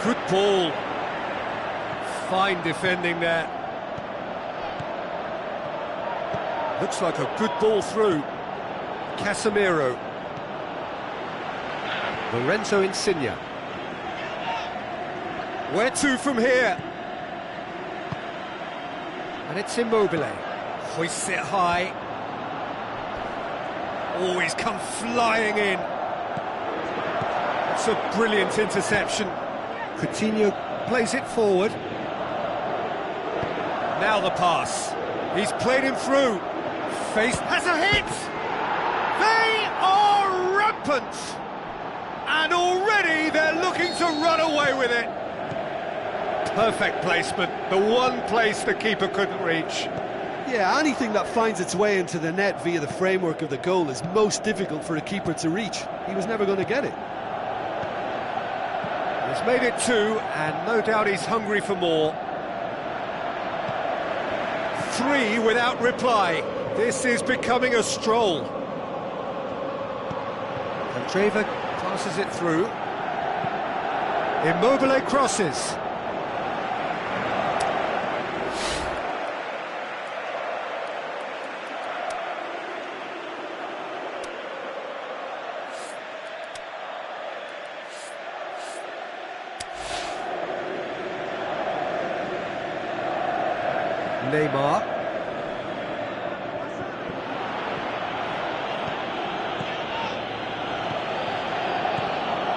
Good ball. Fine defending there. Looks like a good ball through. Casemiro. Lorenzo Insigne. Where to from here? And it's Immobile. Hoists it high. Oh, he's come flying in. It's a brilliant interception. Coutinho plays it forward. Now the pass. He's played him through. Face has a hit! They are rampant! And already they're looking to run away with it. Perfect placement, the one place the keeper couldn't reach. Yeah, anything that finds its way into the net via the framework of the goal is most difficult for a keeper to reach. He was never going to get it. He's made it 2, and no doubt he's hungry for more. 3 without reply. This is becoming a stroll. And Trevor passes it through. Immobile crosses. Neymar.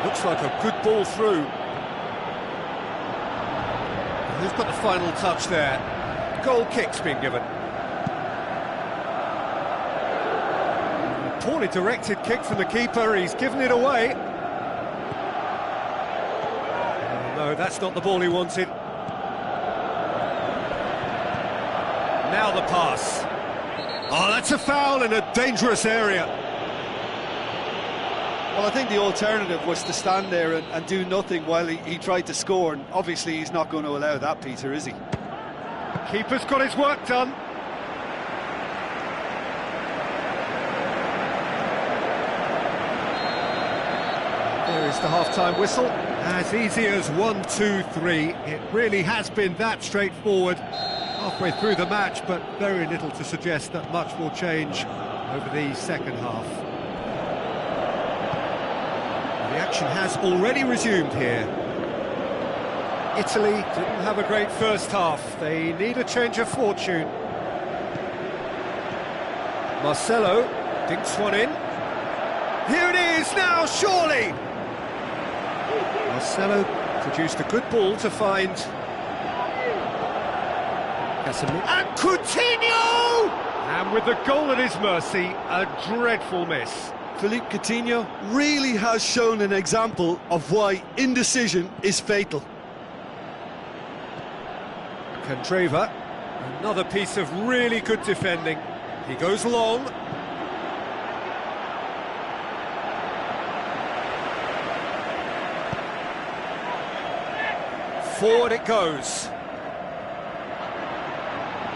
Looks like a good ball through. Who's got the final touch there? Goal kick's been given. Poorly directed kick from the keeper, he's given it away. No, that's not the ball he wanted. Now the pass. Oh, that's a foul in a dangerous area. Well, I think the alternative was to stand there and do nothing while he tried to score, and obviously he's not going to allow that, Peter, is he? Keeper's got his work done. There is the half-time whistle. As easy as 1, 2, 3. It really has been that straightforward. Halfway through the match, but very little to suggest that much will change over the second half. The action has already resumed here. Italy didn't have a great first half. They need a change of fortune. Marcelo dinks one in. Here it is now, surely! Marcelo produced a good ball to find... And Coutinho! And with the goal at his mercy, a dreadful miss. Philippe Coutinho really has shown an example of why indecision is fatal. Candreva, another piece of really good defending. He goes long. Forward it goes.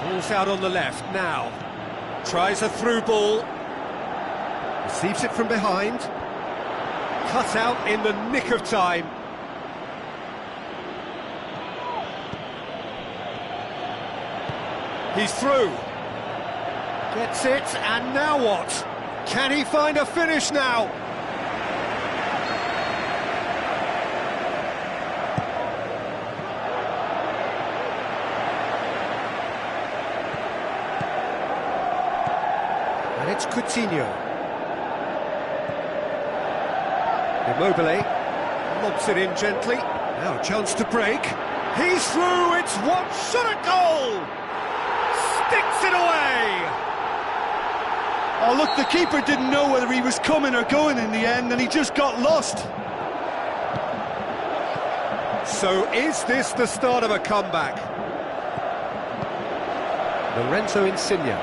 Ball's out on the left now. Tries a through ball. Receives it from behind. Cut out in the nick of time. He's through. Gets it, and now what? Can he find a finish now? And it's Coutinho. Immobile lobs it in gently. Now a chance to break. He's through. It's what should a goal! Sticks it away. Oh, look, the keeper didn't know whether he was coming or going in the end, and he just got lost. So is this the start of a comeback? Lorenzo Insigne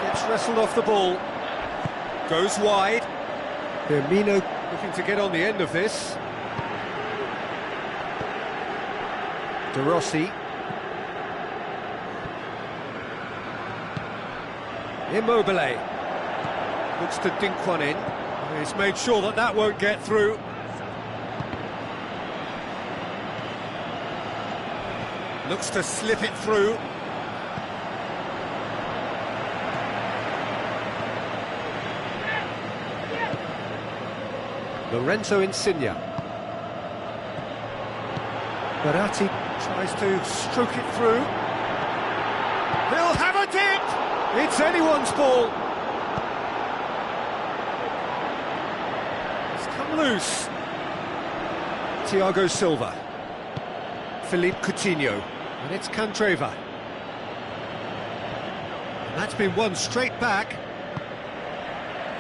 gets wrestled off the ball. Goes wide. Firmino looking to get on the end of this. De Rossi. Immobile. Looks to dink one in. He's made sure that that won't get through. Looks to slip it through. Lorenzo Insigne. Verratti tries to stroke it through. He'll have a dip! It's anyone's ball. It's come loose. Thiago Silva. Philippe Coutinho. And it's Candreva. And that's been won straight back.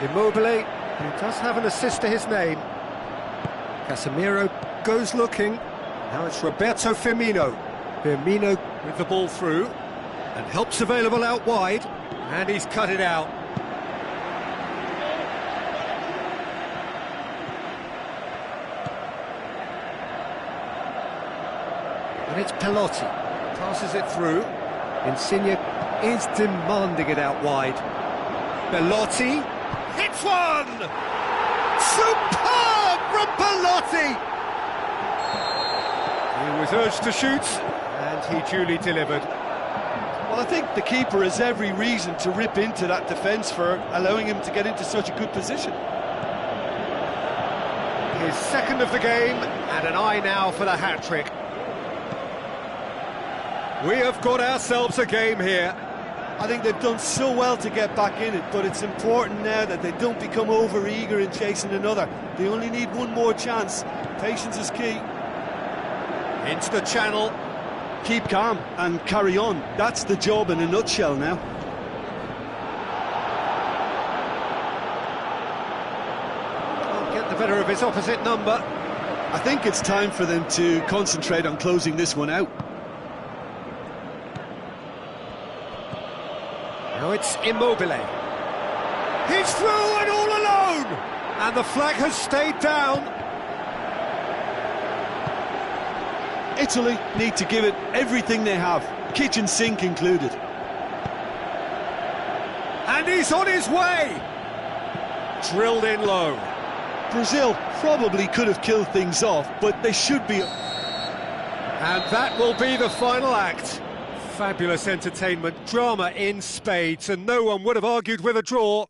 Immobile, who does have an assist to his name. Casemiro goes looking. Now it's Roberto Firmino. Firmino with the ball through. And help's available out wide. And he's cut it out. And it's Pelotti. Passes it through. Insigne is demanding it out wide. Pelotti hits one! Superb from Pelotti! He was urged to shoot, and he duly delivered. Well, I think the keeper has every reason to rip into that defence for allowing him to get into such a good position. His second of the game, and an eye now for the hat-trick. We have got ourselves a game here. I think they've done so well to get back in it, but it's important now that they don't become over-eager in chasing another. They only need one more chance. Patience is key. Into the channel. Keep calm and carry on. That's the job in a nutshell now. Can't get the better of his opposite number. I think it's time for them to concentrate on closing this one out. Now it's Immobile. He's through and all alone! And the flag has stayed down. Italy need to give it everything they have, kitchen sink included. And he's on his way! Drilled in low. Brazil probably could have killed things off, but they should be... And that will be the final act. Fabulous entertainment, drama in spades, and no one would have argued with a draw,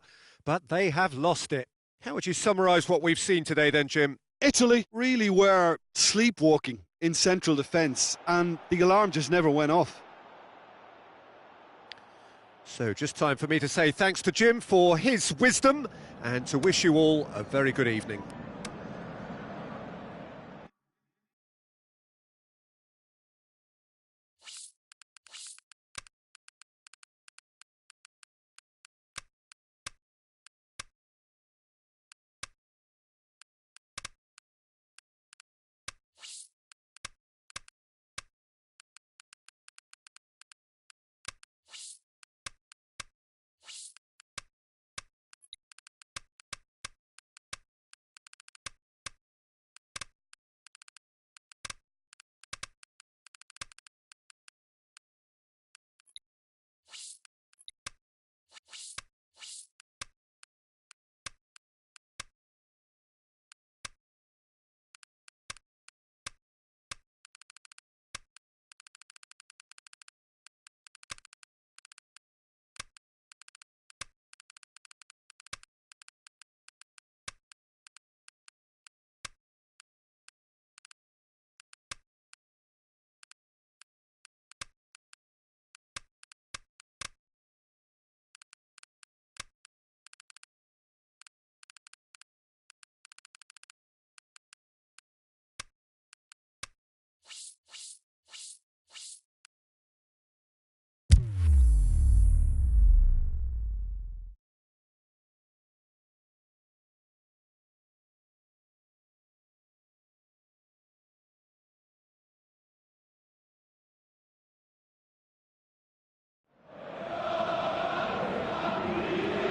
but they have lost it. How would you summarise what we've seen today then, Jim? Italy really were sleepwalking in central defence, and the alarm just never went off. So just time for me to say thanks to Jim for his wisdom, and to wish you all a very good evening.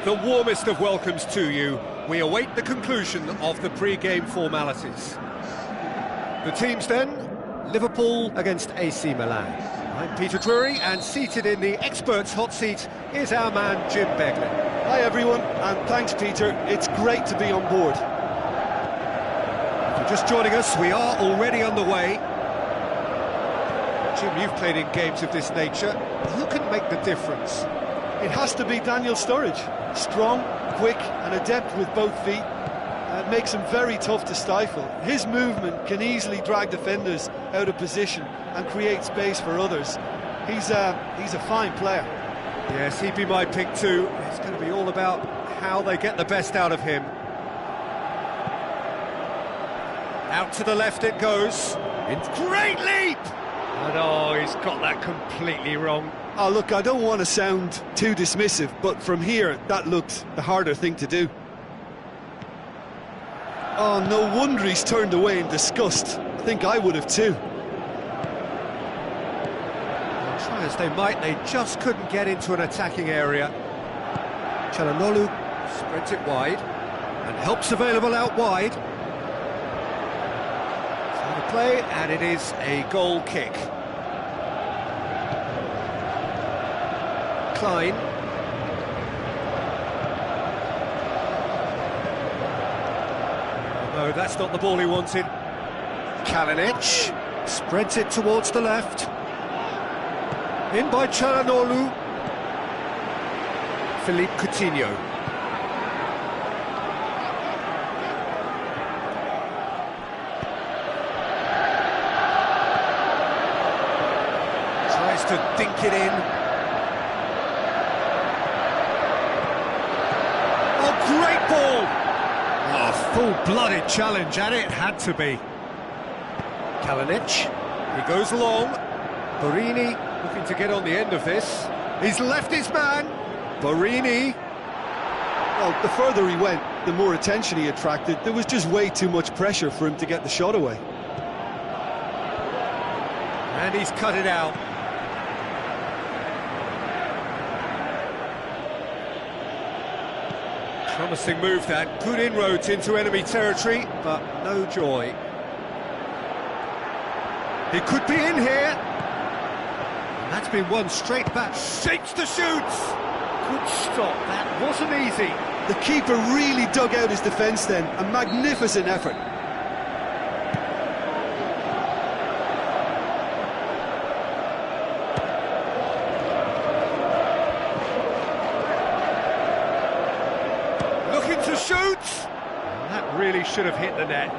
The warmest of welcomes to you. We await the conclusion of the pre-game formalities. The teams then, Liverpool against AC Milan. I'm Peter Drury, and seated in the experts' hot seat is our man Jim Beglin. Hi everyone, and thanks Peter, it's great to be on board. If you're just joining us, we are already underway. Jim, you've played in games of this nature. Who can make the difference? It has to be Daniel Sturridge. Strong, quick and adept with both feet. It makes him very tough to stifle. His movement can easily drag defenders out of position and create space for others. He's a fine player. Yes, he'd be my pick too. It's going to be all about how they get the best out of him. Out to the left it goes. It's great leap! And oh, he's got that completely wrong. Oh, look, I don't want to sound too dismissive, but from here, that looked the harder thing to do. Oh, no wonder he's turned away in disgust. I think I would have too. Well, try as they might, they just couldn't get into an attacking area. Çalhanoğlu spreads it wide, and help's available out wide. So the play, and it is a goal kick. Klein. No, that's not the ball he wanted. Kalinic spreads it towards the left. In by Çalhanoğlu. Philippe Coutinho. Tries to dink it in. Oh, great ball! Oh, full-blooded challenge, and it had to be. Kalinic, he goes long. Borini looking to get on the end of this. He's left his man. Borini. Well, the further he went, the more attention he attracted. There was just way too much pressure for him to get the shot away. And he's cut it out. Promising move that, good inroads into enemy territory, but no joy. He could be in here. And that's been won straight back. Shapes the shoots. Good stop, that wasn't easy. The keeper really dug out his defence then, a magnificent effort. Looking to shoot! That really should have hit the net.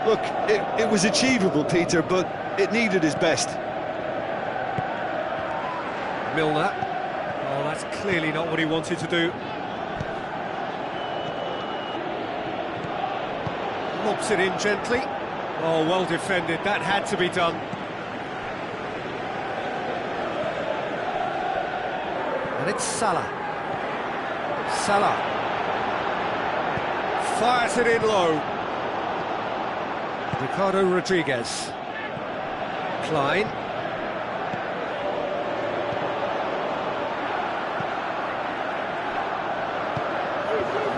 Look, it was achievable, Peter, but it needed his best. Milner. Oh, that's clearly not what he wanted to do. Lobs it in gently. Oh, well defended. That had to be done. And it's Salah. Salah. Fires it in low. Ricardo Rodriguez. Klein.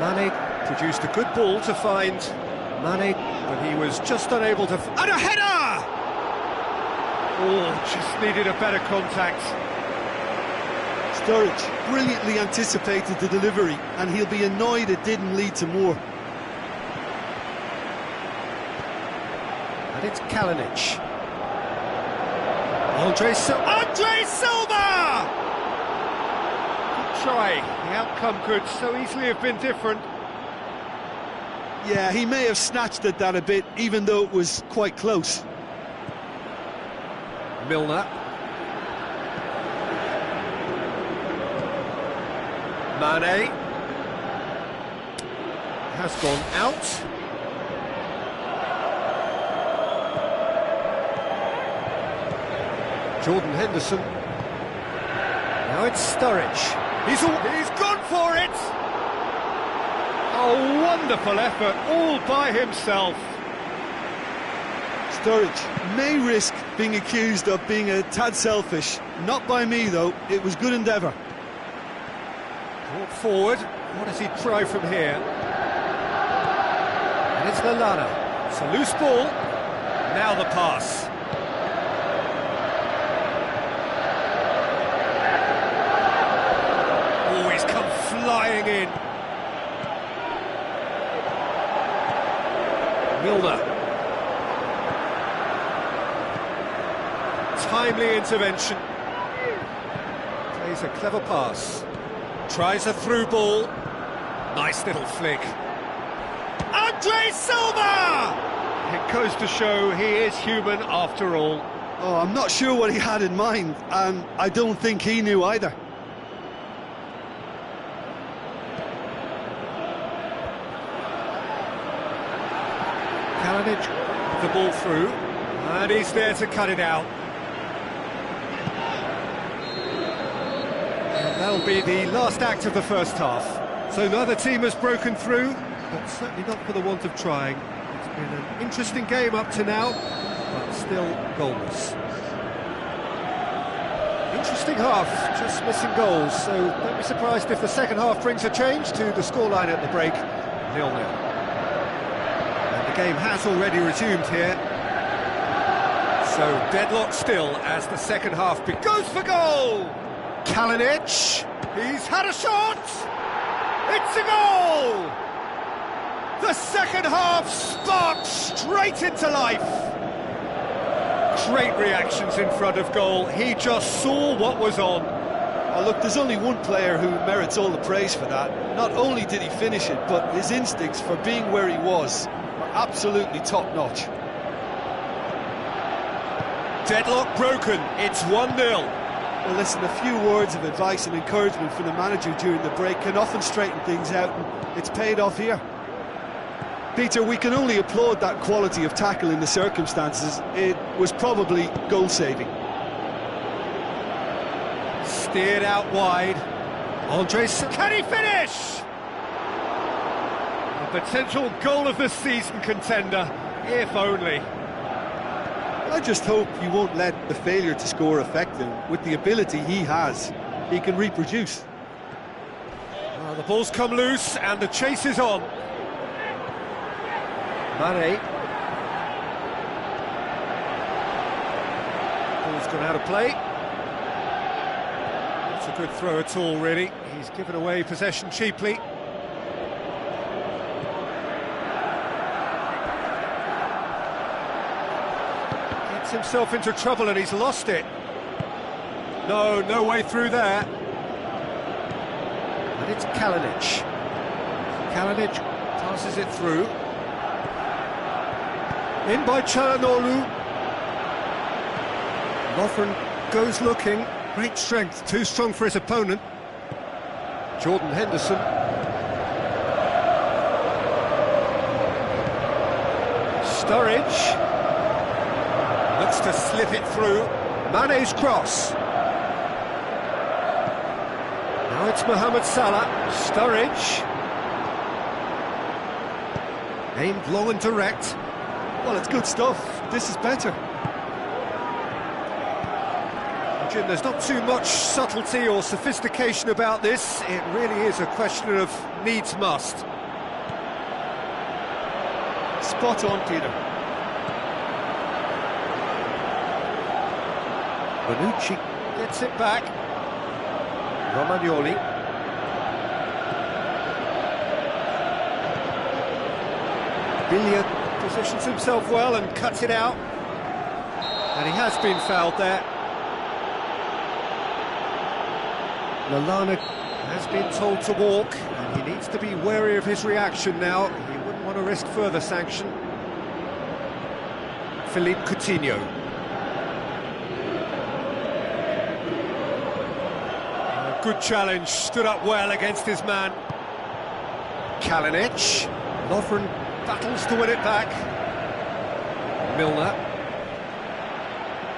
Mane produced a good ball to find Mane, but he was just unable to... And a header! Oh, just needed a better contact. Sturridge brilliantly anticipated the delivery, and he'll be annoyed it didn't lead to more. And it's Kalinic. Andre Silva! Good try. The outcome could so easily have been different. Yeah, he may have snatched at that a bit, even though it was quite close. Milner. Mane. Has gone out. Jordan Henderson. Now it's Sturridge. He's gone for it! A wonderful effort, all by himself. Sturridge may risk being accused of being a tad selfish. Not by me, though. It was good endeavour. Brought forward. What does he try from here? And it's Lallana. It's a loose ball. Now the pass. Oh, he's come flying in. Milner. Timely intervention. Plays a clever pass. Tries a through ball. Nice little flick. Andre Silva! It goes to show he is human after all. Oh, I'm not sure what he had in mind, and I don't think he knew either. Kalinic, the ball through, and he's there to cut it out. And that'll be the last act of the first half. So neither team has broken through, but certainly not for the want of trying. Been an interesting game up to now, but still goalless. Interesting half, just missing goals, so don't be surprised if the second half brings a change to the scoreline at the break, 0-0. And the game has already resumed here. So deadlock still as the second half goes for goal! Kalinic, he's had a shot! It's a goal! The second half sparked straight into life. Great reactions in front of goal. He just saw what was on. Oh, look, there's only one player who merits all the praise for that. Not only did he finish it, but his instincts for being where he was were absolutely top-notch. Deadlock broken. It's 1-0. Well, listen, a few words of advice and encouragement from the manager during the break can often straighten things out, and it's paid off here. Peter, we can only applaud that quality of tackle in the circumstances. It was probably goal-saving. Steered out wide. Andres, can he finish? A potential goal of the season contender, if only. I just hope you won't let the failure to score affect him. With the ability he has, he can reproduce. Well, the ball's come loose and the chase is on. Mane. Ball's gone out of play. Not a good throw at all, really. He's given away possession cheaply. Gets himself into trouble and he's lost it. No way through there. And it's Kalinic. Kalinic passes it through. In by Çalhanoğlu. Lovren goes looking. Great strength, too strong for his opponent. Jordan Henderson. Sturridge. Looks to slip it through. Mane's cross. Now it's Mohamed Salah. Sturridge. Aimed long and direct. Well, it's good stuff. This is better. Jim, there's not too much subtlety or sophistication about this. It really is a question of needs must. Spot on, Peter. Bonucci gets it back. Romagnoli. Billiard positions himself well and cuts it out. And he has been fouled there. Lallana has been told to walk, and he needs to be wary of his reaction now. He wouldn't want to risk further sanction. Philippe Coutinho. A good challenge, stood up well against his man. Kalinic. Lovren battles to win it back. Milner.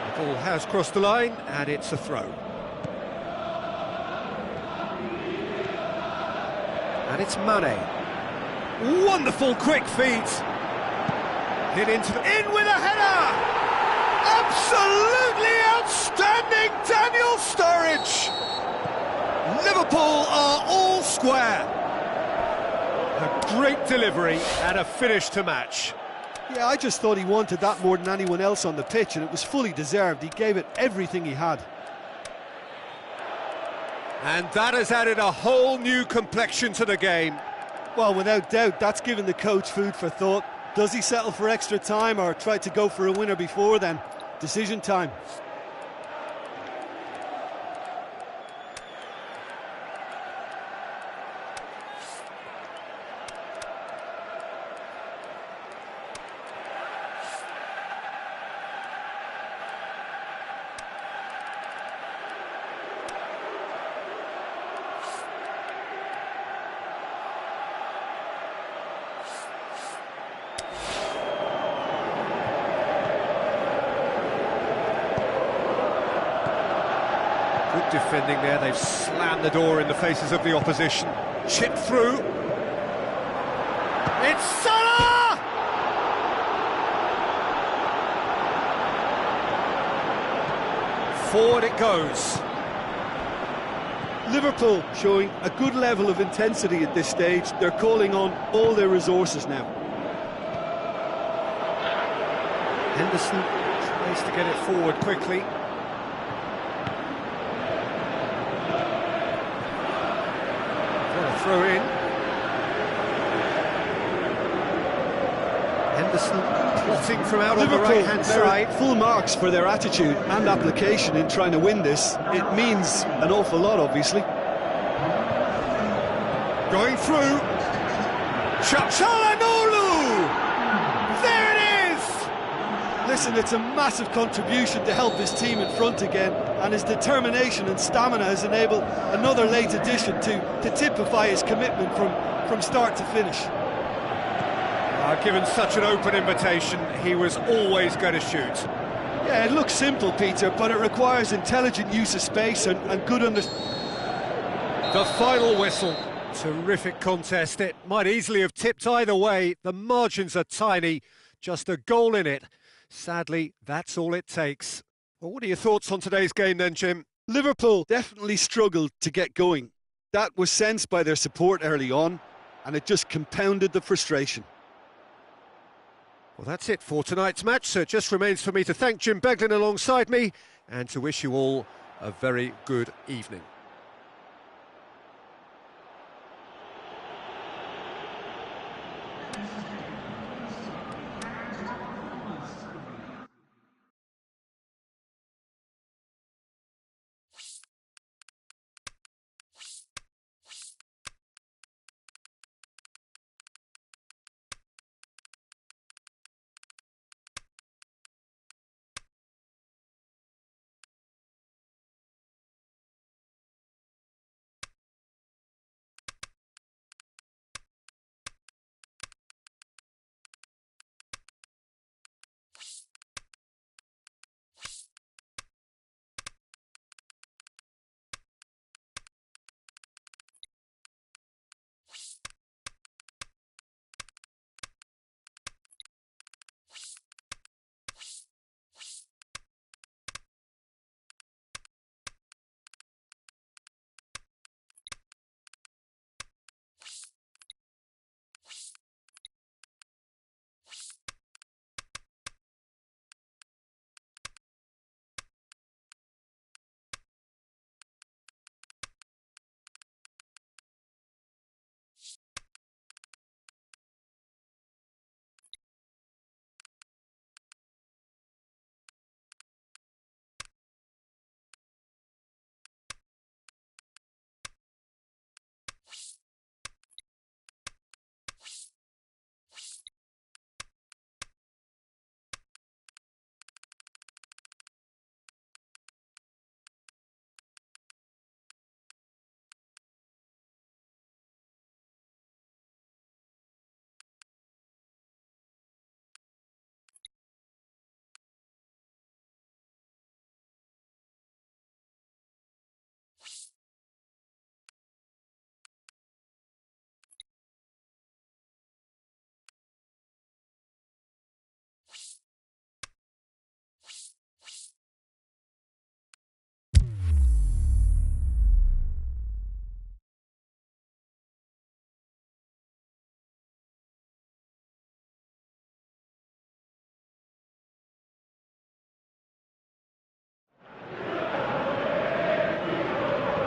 The ball has crossed the line, and it's a throw. And it's Mane. Wonderful quick feet. Hit in with a header! Absolutely outstanding Daniel Sturridge! Liverpool are all square. A great delivery and a finish to match. Yeah, I just thought he wanted that more than anyone else on the pitch, and it was fully deserved. He gave it everything he had. And that has added a whole new complexion to the game. Well, without doubt, that's given the coach food for thought. Does he settle for extra time or try to go for a winner before then? Decision time. Good defending there, they've slammed the door in the faces of the opposition. Chipped through. It's Salah! Forward it goes. Liverpool showing a good level of intensity at this stage. They're calling on all their resources now. Henderson tries to get it forward quickly. What a throw in. Henderson plotting from out on the right-hand side. Full marks for their attitude and application in trying to win this. It means an awful lot, obviously. Going through. Çalhanoğlu! There it is! Listen, it's a massive contribution to help his team in front again, and his determination and stamina has enabled another late addition to typify his commitment from start to finish. Given such an open invitation, he was always going to shoot. Yeah, it looks simple, Peter, but it requires intelligent use of space and good understanding. The final whistle. Terrific contest. It might easily have tipped either way. The margins are tiny. Just a goal in it. Sadly, that's all it takes. Well, what are your thoughts on today's game then, Jim? Liverpool definitely struggled to get going. That was sensed by their support early on, and it just compounded the frustration. Well, that's it for tonight's match, so it just remains for me to thank Jim Beglin alongside me and to wish you all a very good evening.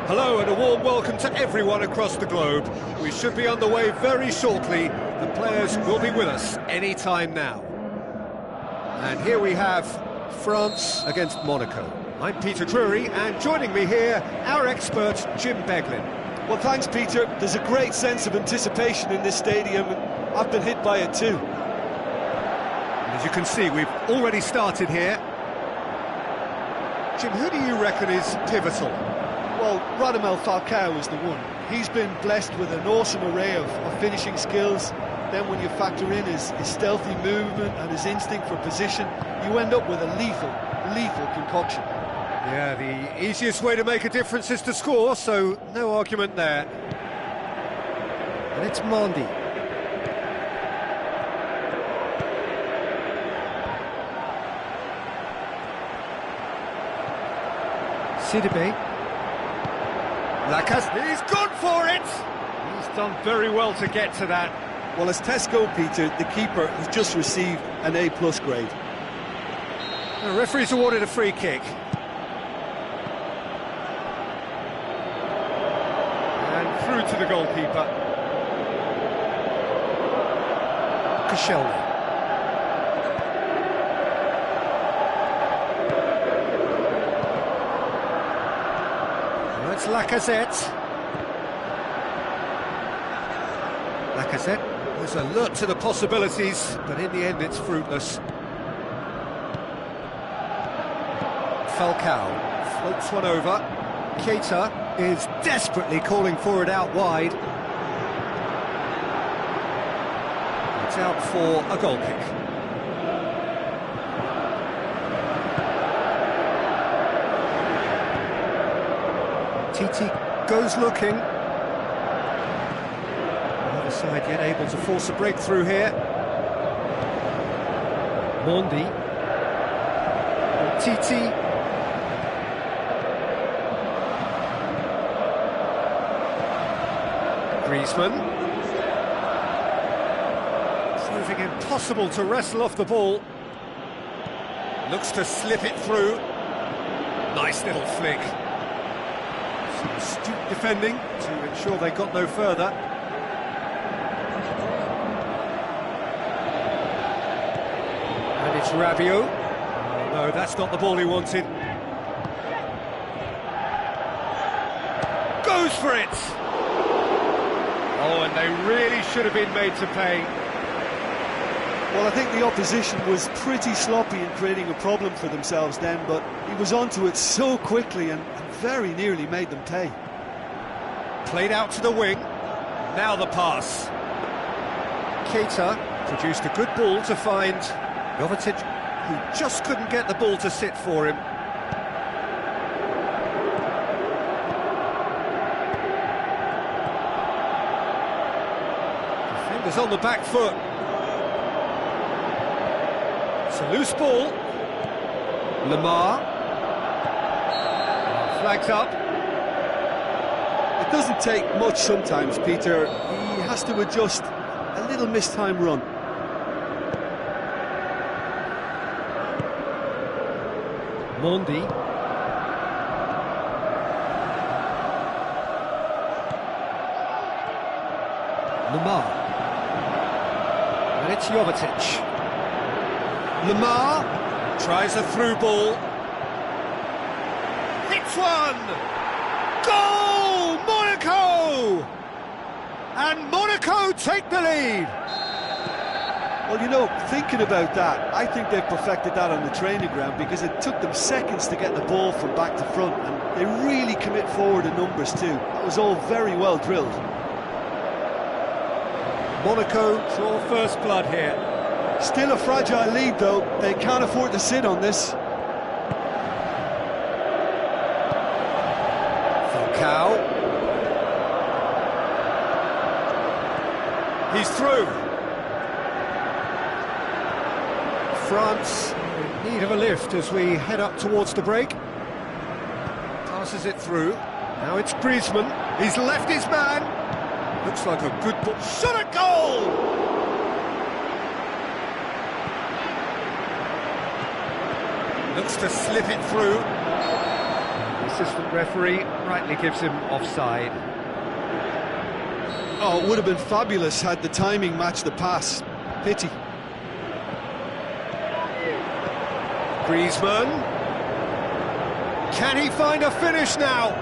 Hello and a warm welcome to everyone across the globe. We should be on the way very shortly. The players will be with us any time now. And here we have France against Monaco. I'm Peter Drury, and joining me here, our expert Jim Beglin. Well, thanks, Peter. There's a great sense of anticipation in this stadium, and I've been hit by it too. And as you can see, we've already started here. Jim, who do you reckon is pivotal? Well, Radamel Falcao is the one. He's been blessed with an awesome array of finishing skills. Then when you factor in his stealthy movement and his instinct for position, you end up with a lethal concoction. Yeah, the easiest way to make a difference is to score, so no argument there. And it's Mendy. Sidibe. He's gone for it! He's done very well to get to that. Well, as tests go, Peter, the keeper has just received an A+ grade. The referee's awarded a free kick. And through to the goalkeeper. Koscielny. Now it's Lacazette. Lacazette was alert to the possibilities, but in the end it's fruitless. Falcao floats one over. Keita is desperately calling for it out wide. It's out for a goal kick. Titi goes looking. The other side yet able to force a breakthrough here. Mondi. Titi. Griezmann. Proving impossible to wrestle off the ball. Looks to slip it through. Nice little flick. Some astute defending to ensure they got no further. And it's Rabiot. Oh, no, that's not the ball he wanted. Goes for it! Oh, and they really should have been made to pay. Well, I think the opposition was pretty sloppy in creating a problem for themselves then, but he was onto it so quickly and very nearly made them pay. Played out to the wing, now the pass. Keita produced a good ball to find Jovetic, who just couldn't get the ball to sit for him. Defenders on the back foot. It's a loose ball. Lamar. Flags up. It doesn't take much sometimes, Peter. He has to adjust a little mistimed run. Mondi. Lamar. And it's Jovetic. Lamar tries a through ball. Hits one! Goal! Monaco! And Monaco take the lead. Well, you know, thinking about that, I think they've perfected that on the training ground because it took them seconds to get the ball from back to front, and they really commit forward in numbers too. It was all very well drilled. Monaco draw first blood here. Still a fragile lead though, they can't afford to sit on this. Falcao. He's through. France in need of a lift as we head up towards the break. Passes it through. Now it's Griezmann. He's left his man. Looks like a good ball. Shot at goal! Looks to slip it through. The assistant referee rightly gives him offside. Oh, it would have been fabulous had the timing matched the pass. Pity. Griezmann. Can he find a finish now?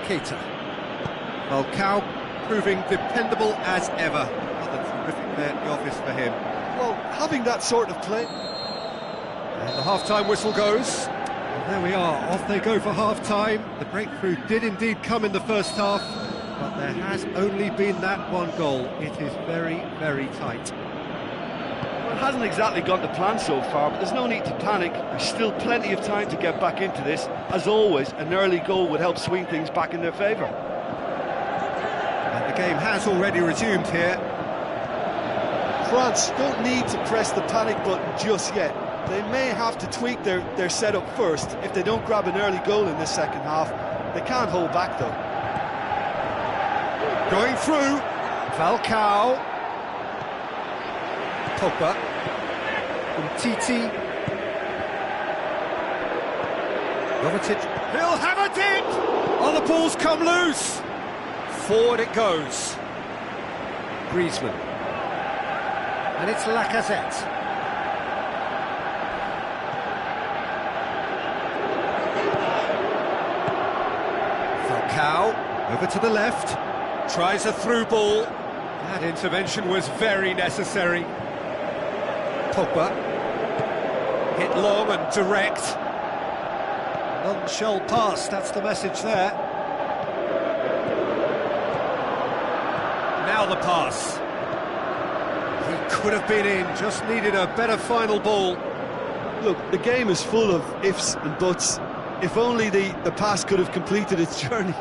Keita. Falcao proving dependable as ever. Another terrific day at the office for him. Well, having that sort of play... And the half-time whistle goes. And there we are, off they go for half-time. The breakthrough did indeed come in the first half, but there has only been that one goal. It is very, very tight. Well, it hasn't exactly gone to plan so far, but there's no need to panic. There's still plenty of time to get back into this. As always, an early goal would help swing things back in their favour. And The game has already resumed here. France don't need to press the panic button just yet. They may have to tweak their setup first if they don't grab an early goal in this second half. They can't hold back though. Going through. Falcao. Pogba. Umtiti. Jovetic. He'll have a dip! Oh, the ball's come loose! Forward it goes. Griezmann. And it's Lacazette. Falcao, over to the left, tries a through ball. That intervention was very necessary. Pogba, hit long and direct. Non-shell pass, that's the message there. Now the pass. He could have been in, just needed a better final ball. Look, the game is full of ifs and buts. If only the pass could have completed its journey.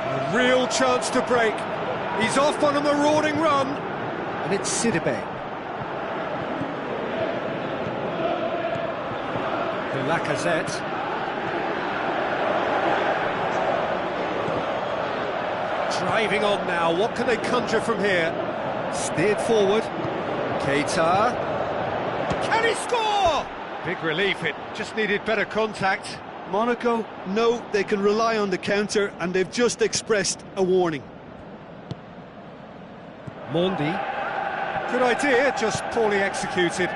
A real chance to break. He's off on a marauding run. And it's Sidibe. The Lacazette. Driving on now, what can they conjure from here? Steered forward. Keita. Can he score? Big relief, it just needed better contact. Monaco know they can rely on the counter, and they've just expressed a warning. Mondi. Good idea, just poorly executed.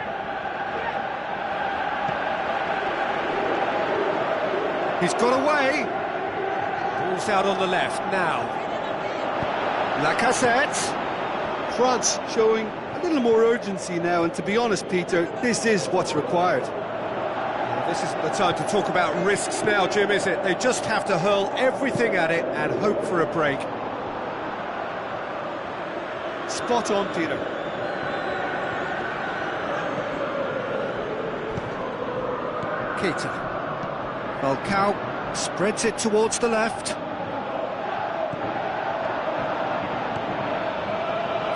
He's got away. Ball's out on the left now. Lacazette. France showing a little more urgency now, and to be honest, Peter, this is what's required. This isn't the time to talk about risks now, Jim, is it? They just have to hurl everything at it and hope for a break. Spot on, Peter. Keita. Falcao spreads it towards the left.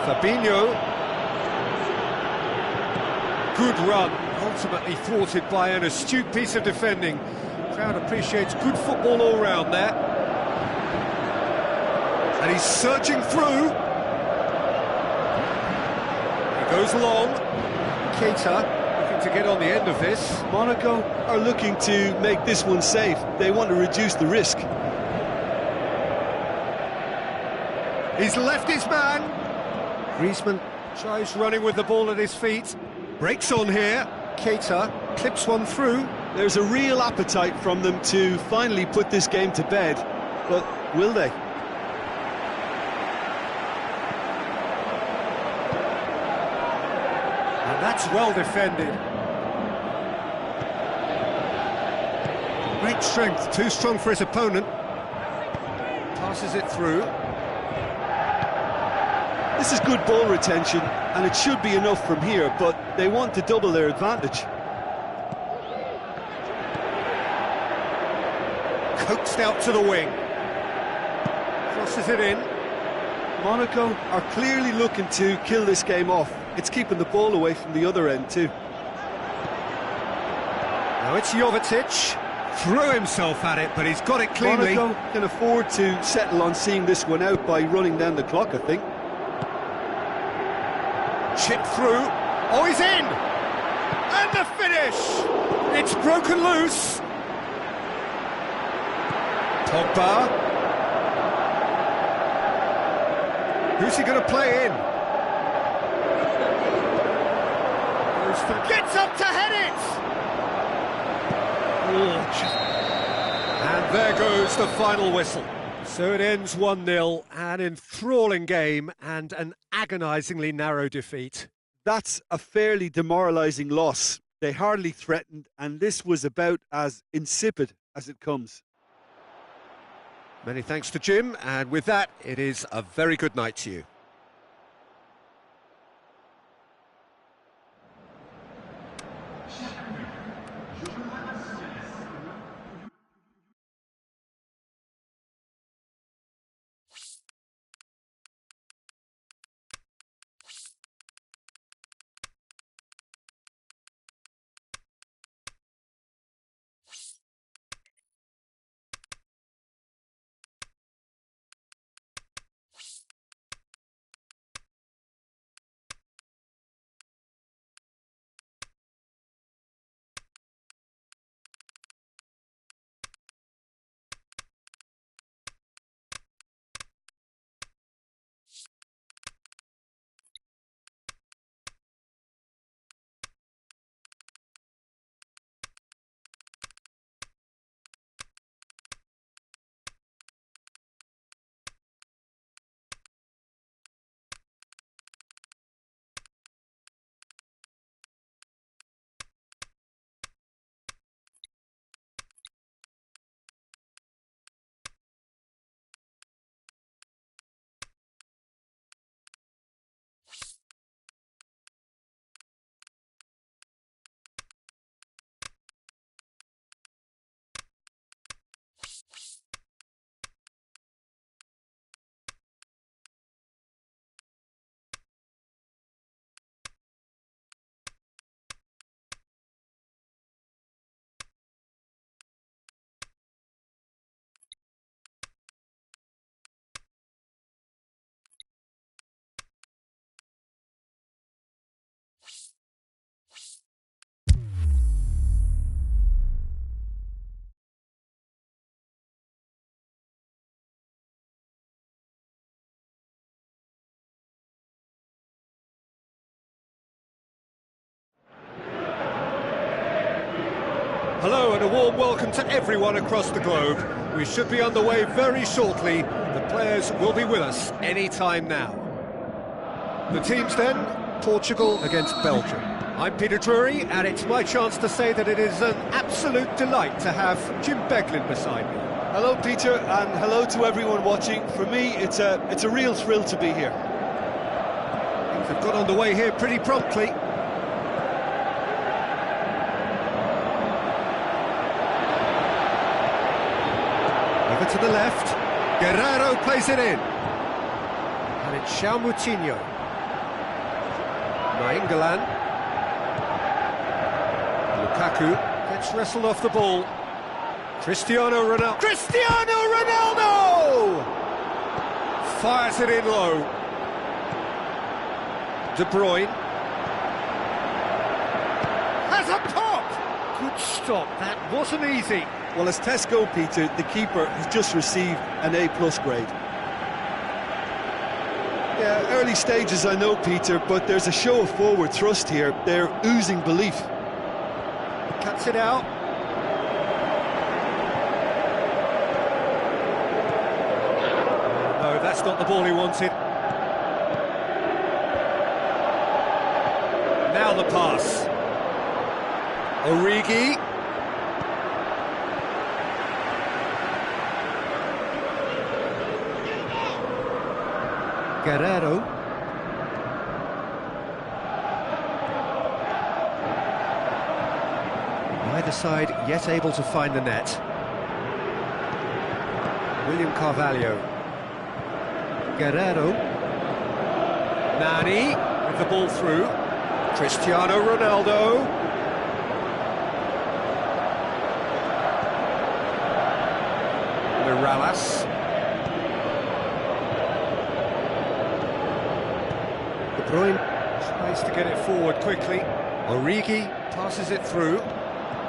Fabinho. Good run, ultimately thwarted by an astute piece of defending. Crowd appreciates good football all round there. And he's surging through. He goes long. Keita looking to get on the end of this. Monaco are looking to make this one safe. They want to reduce the risk. He's left his man. Griezmann tries running with the ball at his feet. Breaks on here. Keita clips one through. There's a real appetite from them to finally put this game to bed, but will they? And that's well defended. Great strength, too strong for his opponent. Passes it through. This is good ball retention, and it should be enough from here, but they want to double their advantage. Coaxed out to the wing. Crosses it in. Monaco are clearly looking to kill this game off. It's keeping the ball away from the other end too. Now it's Jovetic. Threw himself at it, but he's got it cleanly. Monaco can afford to settle on seeing this one out by running down the clock, I think. Chip through. Oh, he's in! And the finish! It's broken loose. Pogba. Who's he going to play in? Gets up to head it! And there goes the final whistle. So it ends 1-0, an enthralling game and an agonisingly narrow defeat. That's a fairly demoralising loss. They hardly threatened, and this was about as insipid as it comes. Many thanks to Jim, and with that, it is a very good night to you. Hello and a warm welcome to everyone across the globe. We should be underway very shortly. The players will be with us any time now. The teams then, Portugal against Belgium. I'm Peter Drury, and it's my chance to say that it is an absolute delight to have Jim Beglin beside me. Hello, Peter, and hello to everyone watching. For me, it's a real thrill to be here. Things have got underway here pretty promptly. Over to the left. Guerrero plays it in. And it's João Moutinho. Nainggolan. Lukaku gets wrestled off the ball. Cristiano Ronaldo. Fires it in low. De Bruyne. Has a pop! Good stop, that wasn't easy. Well, as tests go, Peter, the keeper has just received an A+ grade. Yeah, early stages, I know, Peter, but there's a show of forward thrust here. They're oozing belief. Cuts it out. No, that's not the ball he wanted. Now the pass. Origi. Guerrero. Neither side yet able to find the net. William Carvalho. Guerrero. Nani with the ball through. Cristiano Ronaldo. Mirallas. De Bruyne tries to get it forward quickly. Origi passes it through.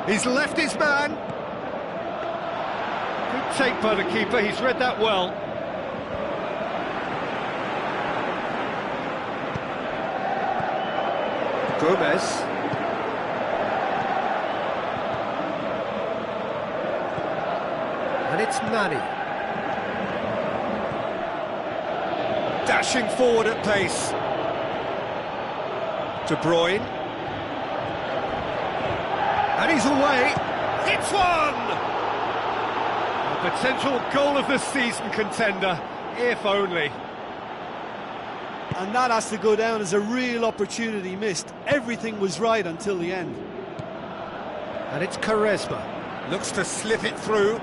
He's left his man. Good take by the keeper, he's read that well. Gomez. And it's Nani. Dashing forward at pace. De Bruyne. And he's away. It's one! A potential goal of the season contender, if only. And that has to go down as a real opportunity missed. Everything was right until the end. And it's Quaresma. Looks to slip it through.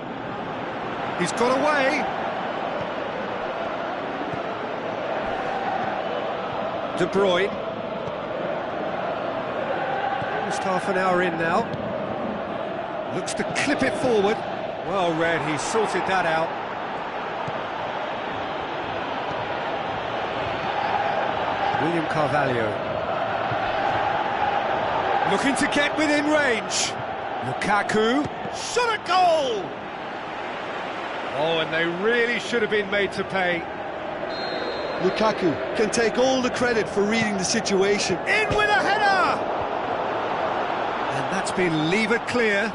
He's got away. De Bruyne. Almost half an hour in now. Looks to clip it forward. Well read, he sorted that out. William Carvalho. Looking to get within range. Lukaku. Shot a goal! Oh, and they really should have been made to pay. Lukaku can take all the credit for reading the situation. In with a header! And that's been levered clear.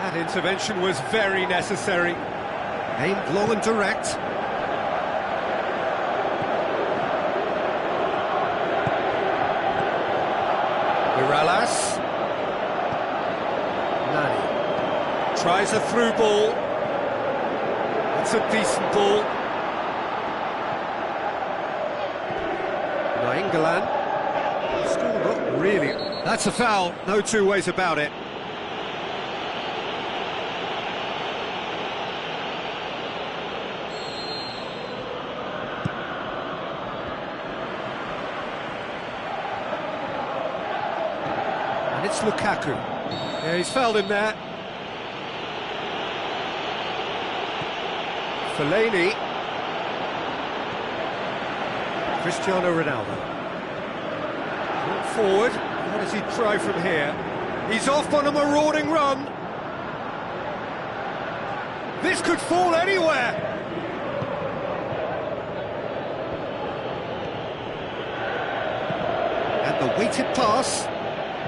That intervention was very necessary. Aimed long and direct. Mirallas. Nani. Tries a through ball. It's a decent ball. Nainggolan. Score not really. That's a foul, no two ways about it. And it's Lukaku. Yeah, he's fouled him there. Fellaini. Cristiano Ronaldo. Brought forward. What does he try from here? He's off on a marauding run. This could fall anywhere. And the weighted pass.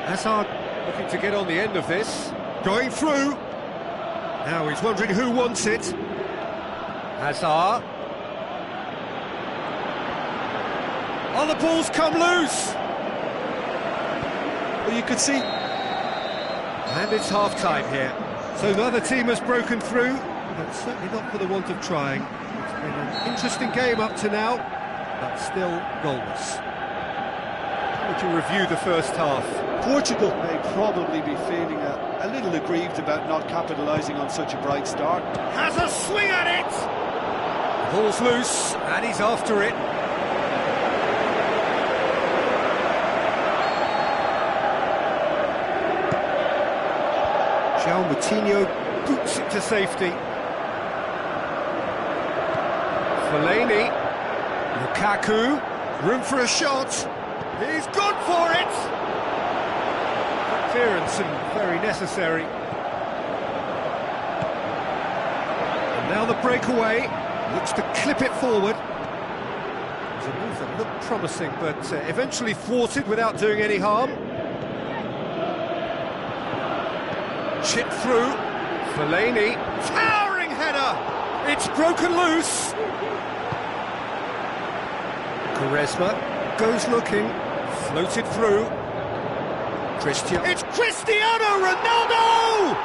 Hazard looking to get on the end of this. Going through. Now he's wondering who wants it. Hazard. Oh, the ball's come loose. Well, you could see. And it's half-time here. So the other team has broken through, but certainly not for the want of trying. It's been an interesting game up to now, but still goalless. How would you review the first half? Portugal may probably be feeling a little aggrieved about not capitalising on such a bright start. Has a swing at it! The ball's loose, and he's after it. João Moutinho boots it to safety. Fellaini, Lukaku, room for a shot. He's gone for it! Clearance and very necessary. And now the breakaway, looks to clip it forward. It was a move that looked promising, but eventually thwarted without doing any harm. Chip through, Fellaini, towering header! It's broken loose! Quaresma goes looking, floated through. It's Cristiano Ronaldo!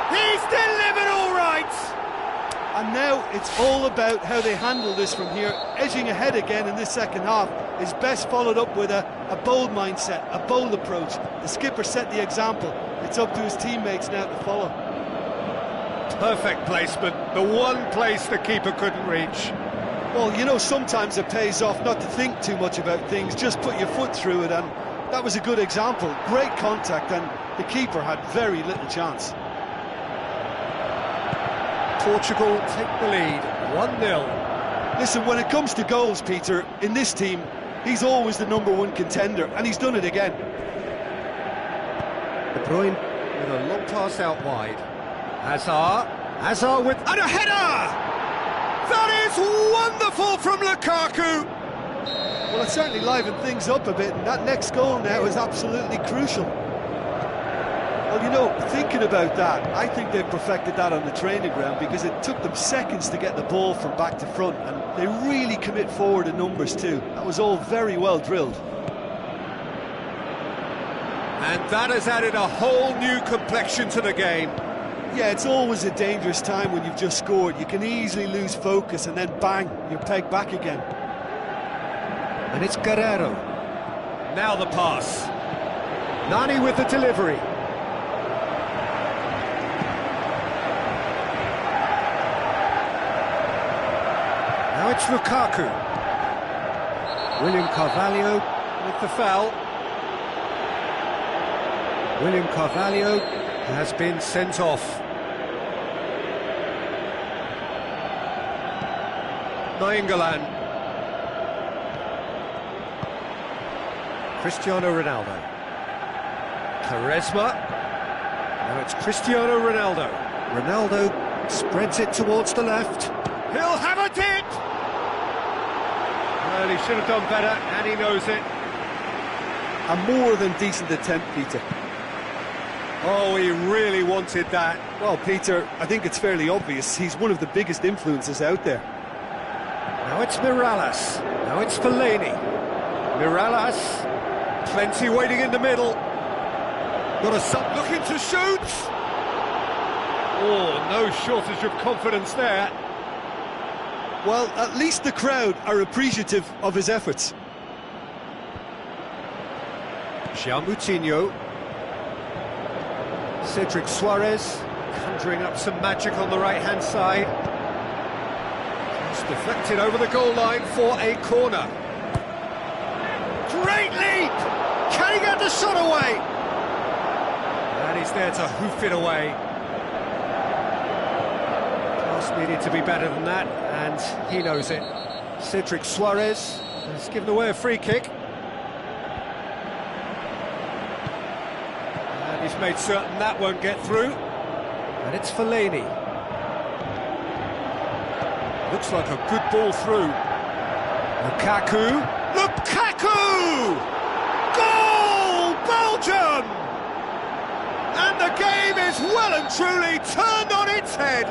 He's delivered all right! And now it's all about how they handle this from here. Edging ahead again in this second half is best followed up with a bold mindset, a bold approach. The skipper set the example. It's up to his teammates now to follow. Perfect placement, the one place the keeper couldn't reach. Well, you know, sometimes it pays off not to think too much about things, just put your foot through it, and that was a good example. Great contact, and the keeper had very little chance. Portugal take the lead, 1-0. Listen, when it comes to goals, Peter, in this team, he's always the #1 contender, and he's done it again. De Bruyne with a long pass out wide. Hazard with... and a header! That is wonderful from Lukaku! Well, it certainly livened things up a bit, and that next goal now is absolutely crucial. Well, you know, thinking about that, I think they've perfected that on the training ground, because it took them seconds to get the ball from back to front, and they really commit forward in numbers too. That was all very well drilled. And that has added a whole new complexion to the game. Yeah, it's always a dangerous time when you've just scored. You can easily lose focus, and then bang, you're pegged back again. And it's Guerrero. Now the pass. Nani with the delivery. Now it's Lukaku. William Carvalho with the foul. William Carvalho has been sent off. Nainggolan. Cristiano Ronaldo. Quaresma. Now it's Cristiano Ronaldo. Ronaldo spreads it towards the left. He'll have a hit! Well, he should have done better, and he knows it. A more than decent attempt, Peter. Oh, he really wanted that. Well, Peter, I think it's fairly obvious. He's one of the biggest influences out there. Now it's Mirallas. Now it's Fellaini. Mirallas. Plenty waiting in the middle. Got a sub looking to shoot. Oh, no shortage of confidence there. Well, at least the crowd are appreciative of his efforts. João Moutinho. Cedric Suarez conjuring up some magic on the right-hand side. It's deflected over the goal line for a corner. Great leap! Can he get the shot away? And he's there to hoof it away. Pass needed to be better than that, and he knows it. Cedric Suarez has given away a free kick. And he's made certain that won't get through. And it's Fellaini. Looks like a good ball through. Lukaku. Lukaku! Goal! Belgium! And the game is well and truly turned on its head.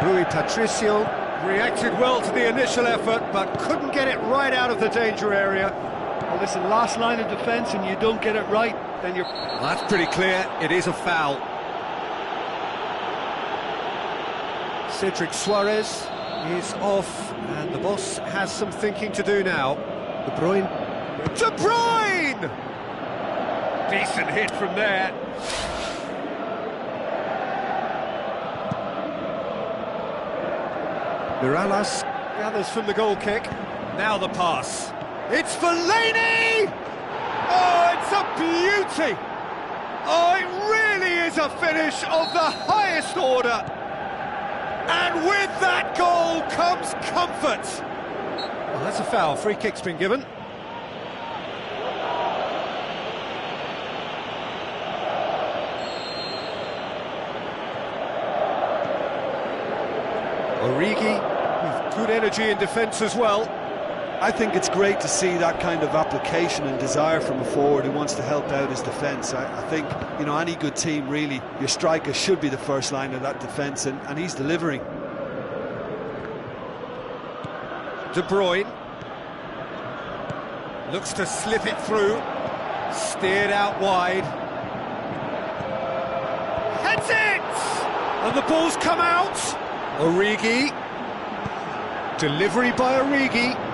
Rui Patricio reacted well to the initial effort, but couldn't get it right out of the danger area. Well, listen, last line of defence and you don't get it right, then you're... Well, that's pretty clear, it is a foul. Cedric Suarez is off, and the boss has some thinking to do now. De Bruyne. De Bruyne! Decent hit from there. Mirallas gathers from the goal kick. Now the pass. It's Fellaini! Oh, it's a beauty! Oh, it really is a finish of the highest order. And with that goal comes comfort. Well, that's a foul. Free kick's been given. Origi with good energy in defence as well. I think it's great to see that kind of application and desire from a forward who wants to help out his defence. I think, you know, any good team, really, your striker should be the first line of that defence, and he's delivering. De Bruyne looks to slip it through, steered out wide. Heads it! And the ball's come out. Origi. Delivery by Origi.